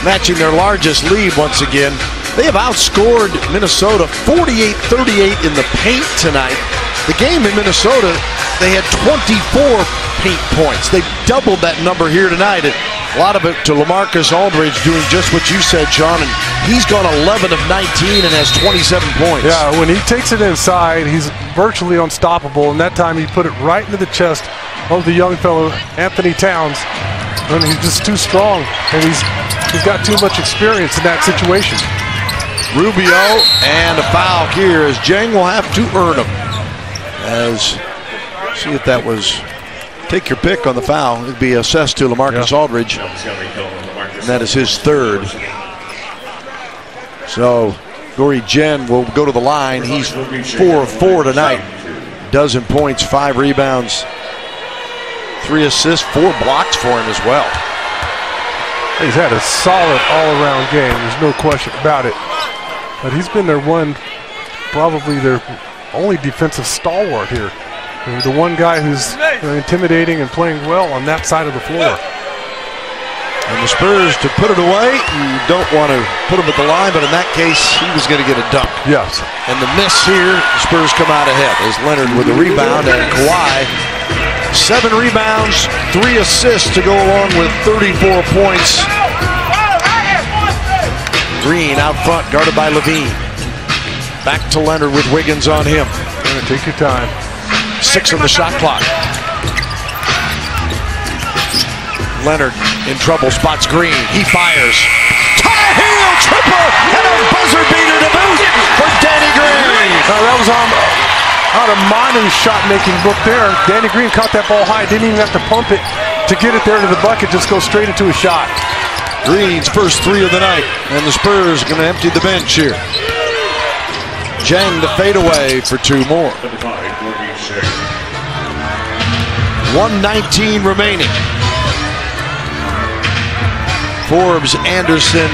Matching their largest lead once again. They have outscored Minnesota 48-38 in the paint tonight. The game in Minnesota, they had 24 paint points. They've doubled that number here tonight. A lot of it to LaMarcus Aldridge doing just what you said, Sean, and he's gone 11 of 19 and has 27 points. Yeah, when he takes it inside, he's virtually unstoppable, and that time he put it right into the chest of the young fellow, Anthony Towns, and he's just too strong, and he's got too much experience in that situation. Rubio, and a foul here as Jang will have to earn him. As, see if that was, take your pick on the foul. It'd be assessed to LaMarcus Aldridge, and that is his 3rd. So Goree Dieng will go to the line. He's 4 of 4 tonight. Dozen points, 5 rebounds, 3 assists, 4 blocks for him as well. He's had a solid all-around game. There's no question about it. But he's been probably their only defensive stalwart here. The one guy who's intimidating and playing well on that side of the floor. And the Spurs to put it away. You don't want to put him at the line, but in that case, he was going to get a dunk. Yes. And the miss here, the Spurs come out ahead as Leonard with the rebound, and Kawhi, 7 rebounds, 3 assists to go along with 34 points. Green out front, guarded by Levine. Back to Leonard with Wiggins on him. Take your time. 6 on the shot clock. Leonard in trouble, spots Green. He fires. Tie heel triple and a buzzer beater to boot for Danny Green. That was on a modern shot-making book there. Danny Green caught that ball high. Didn't even have to pump it to get it there to the bucket. Just go straight into a shot. Green's first 3 of the night, and the Spurs are going to empty the bench here. Jang to fade away for 2 more. 1:19 remaining. Forbes, Anderson,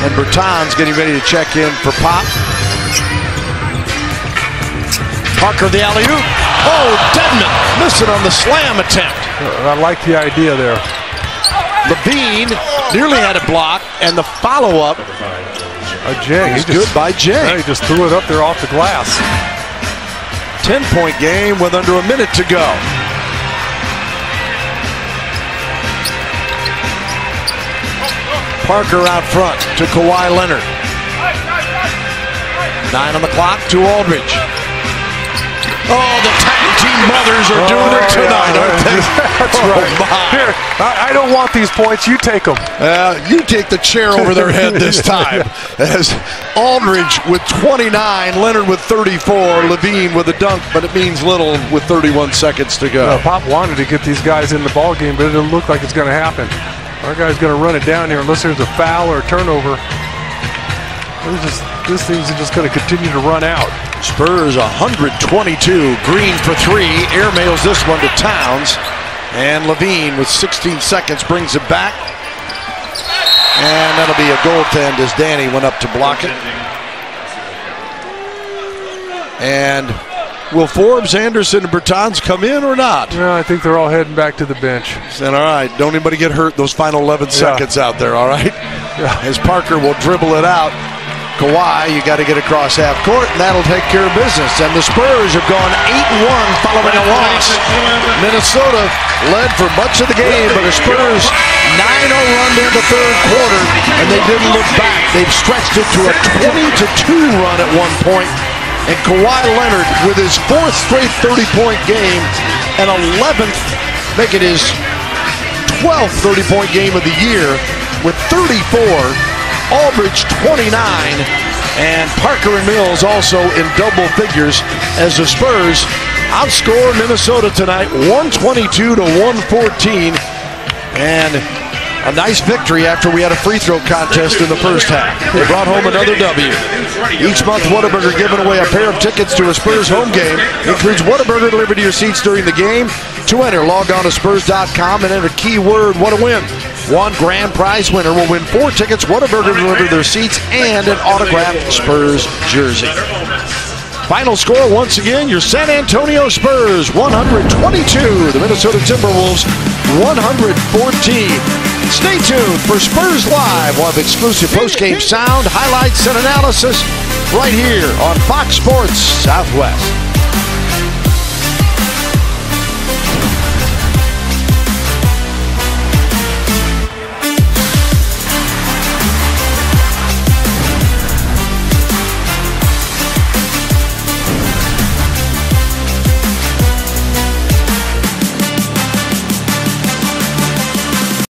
and Bertans getting ready to check in for Pop. Parker the alley-oop. Oh, Dedmon missing on the slam attempt. I like the idea there. Levine nearly had it blocked, and the follow-up. Jang. He's good by Jang. He just threw it up there off the glass. 10-point game with under a minute to go. Parker out front to Kawhi Leonard. 9 on the clock to Aldridge. Oh, the tag team brothers are doing it tonight, aren't they? That's right. Here, I don't want these points. You take them. You take the chair over their head this time. As Aldridge with 29, Leonard with 34, Levine with a dunk, but it means little with 31 seconds to go. Pop wanted to get these guys in the ball game, but it doesn't look like it's going to happen. Our guy's going to run it down here unless there's a foul or a turnover. This thing's just going to continue to run out. Spurs 122. Green for 3. Airmails this one to Towns. And Levine with 16 seconds brings it back. And that'll be a goaltend as Danny went up to block it. And will Forbes, Anderson, and Bertans come in or not? Yeah, I think they're all heading back to the bench. And all right, don't anybody get hurt those final 11 seconds out there, all right? Yeah. As Parker will dribble it out. Kawhi, you got to get across half court, and that'll take care of business. And the Spurs have gone 8-1 following a loss. Minnesota led for much of the game, but the Spurs 9-0 run in the third quarter, and they didn't look back. They've stretched it to a 20-2 run at one point. And Kawhi Leonard with his 4th straight 30-point game and 11th, make it his 12th 30-point game of the year with 34. Aldridge 29, and Parker and Mills also in double figures as the Spurs outscore Minnesota tonight 122-114, and a nice victory after we had a free throw contest in the first half. They brought home another W. Each month, Whataburger giving away a pair of tickets to a Spurs home game. Includes Whataburger delivered to your seats during the game. To enter, log on to Spurs.com and enter keyword WHATAWIN. One grand prize winner will win 4 tickets, Whataburger delivered their seats, and an autographed Spurs jersey. Final score, once again, your San Antonio Spurs 122, the Minnesota Timberwolves 114. Stay tuned for Spurs Live. We'll have exclusive post-game sound, highlights, and analysis right here on Fox Sports Southwest.